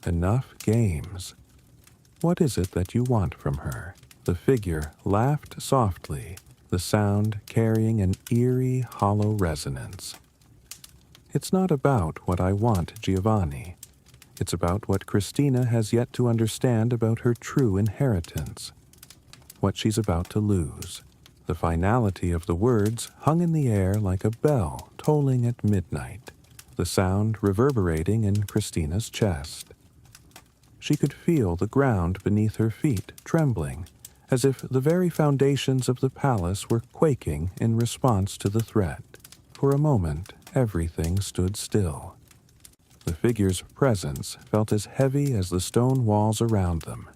"Enough games. What is it that you want from her?" The figure laughed softly, the sound carrying an eerie, hollow resonance. "It's not about what I want, Giovanni. It's about what Christina has yet to understand about her true inheritance, what she's about to lose." The finality of the words hung in the air like a bell tolling at midnight, the sound reverberating in Christina's chest. She could feel the ground beneath her feet trembling, as if the very foundations of the palace were quaking in response to the threat. For a moment, everything stood still. The figure's presence felt as heavy as the stone walls around them,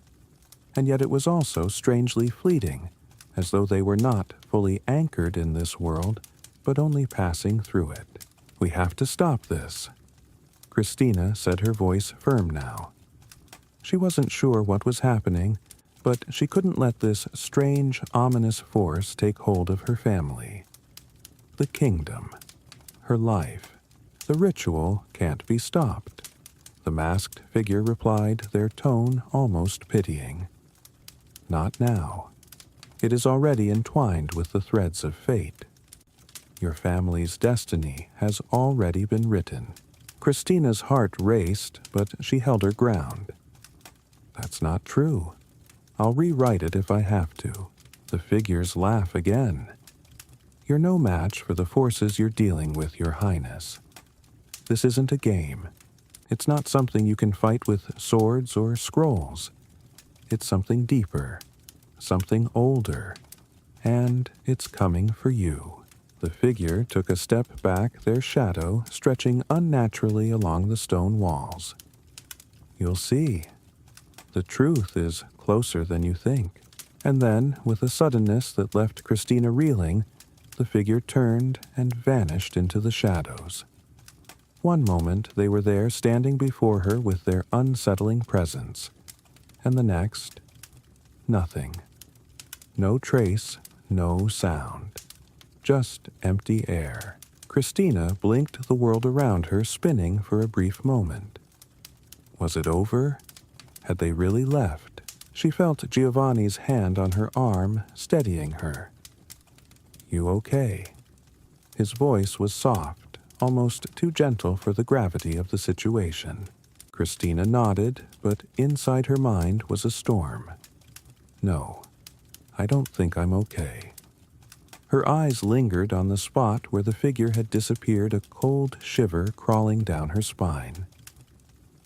and yet it was also strangely fleeting, as though they were not fully anchored in this world, but only passing through it. "We have to stop this," Christina said, her voice firm now. She wasn't sure what was happening, but she couldn't let this strange, ominous force take hold of her family. The kingdom, her life, the ritual can't be stopped. The masked figure replied, their tone almost pitying. "Not now. It is already entwined with the threads of fate. Your family's destiny has already been written." Christina's heart raced, but she held her ground. "That's not true. I'll rewrite it if I have to." The figures laugh again. "You're no match for the forces you're dealing with, Your Highness. This isn't a game. It's not something you can fight with swords or scrolls. It's something deeper, something older, and it's coming for you." The figure took a step back, their shadow stretching unnaturally along the stone walls. "You'll see. The truth is closer than you think." And then, with a suddenness that left Christina reeling, the figure turned and vanished into the shadows. One moment they were there standing before her with their unsettling presence, and the next, nothing. No trace, no sound. Just empty air. Christina blinked the world around her, spinning for a brief moment. Was it over? Had they really left? She felt Giovanni's hand on her arm, steadying her. "You okay?" His voice was soft, almost too gentle for the gravity of the situation. Christina nodded, but inside her mind was a storm. "No, I don't think I'm okay." Her eyes lingered on the spot where the figure had disappeared, a cold shiver crawling down her spine.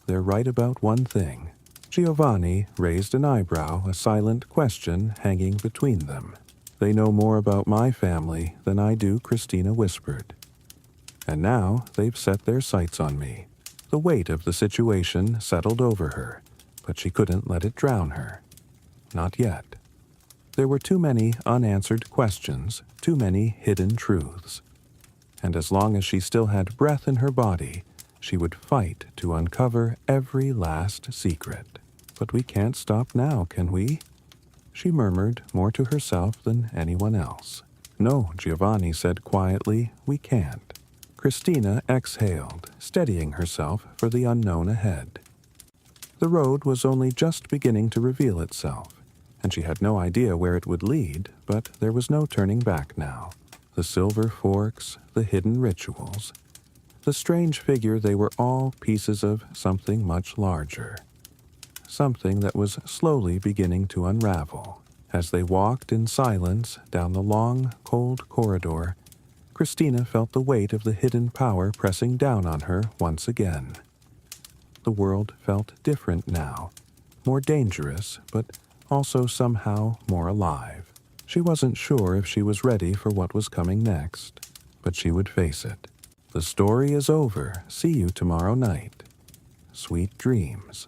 "They're right about one thing." Giovanni raised an eyebrow, a silent question hanging between them. "They know more about my family than I do," Christina whispered. "And now they've set their sights on me." The weight of the situation settled over her, but she couldn't let it drown her. Not yet. There were too many unanswered questions, too many hidden truths. And as long as she still had breath in her body, she would fight to uncover every last secret. "But we can't stop now, can we?" she murmured, more to herself than anyone else. "No," Giovanni said quietly, "we can't." Christina exhaled, steadying herself for the unknown ahead. The road was only just beginning to reveal itself, and she had no idea where it would lead, but there was no turning back now. The silver forks, the hidden rituals, the strange figure, they were all pieces of something much larger. Something that was slowly beginning to unravel. As they walked in silence down the long, cold corridor, Christina felt the weight of the hidden power pressing down on her once again. The world felt different now, more dangerous, but also somehow more alive. She wasn't sure if she was ready for what was coming next, but she would face it. The story is over. See you tomorrow night. Sweet dreams.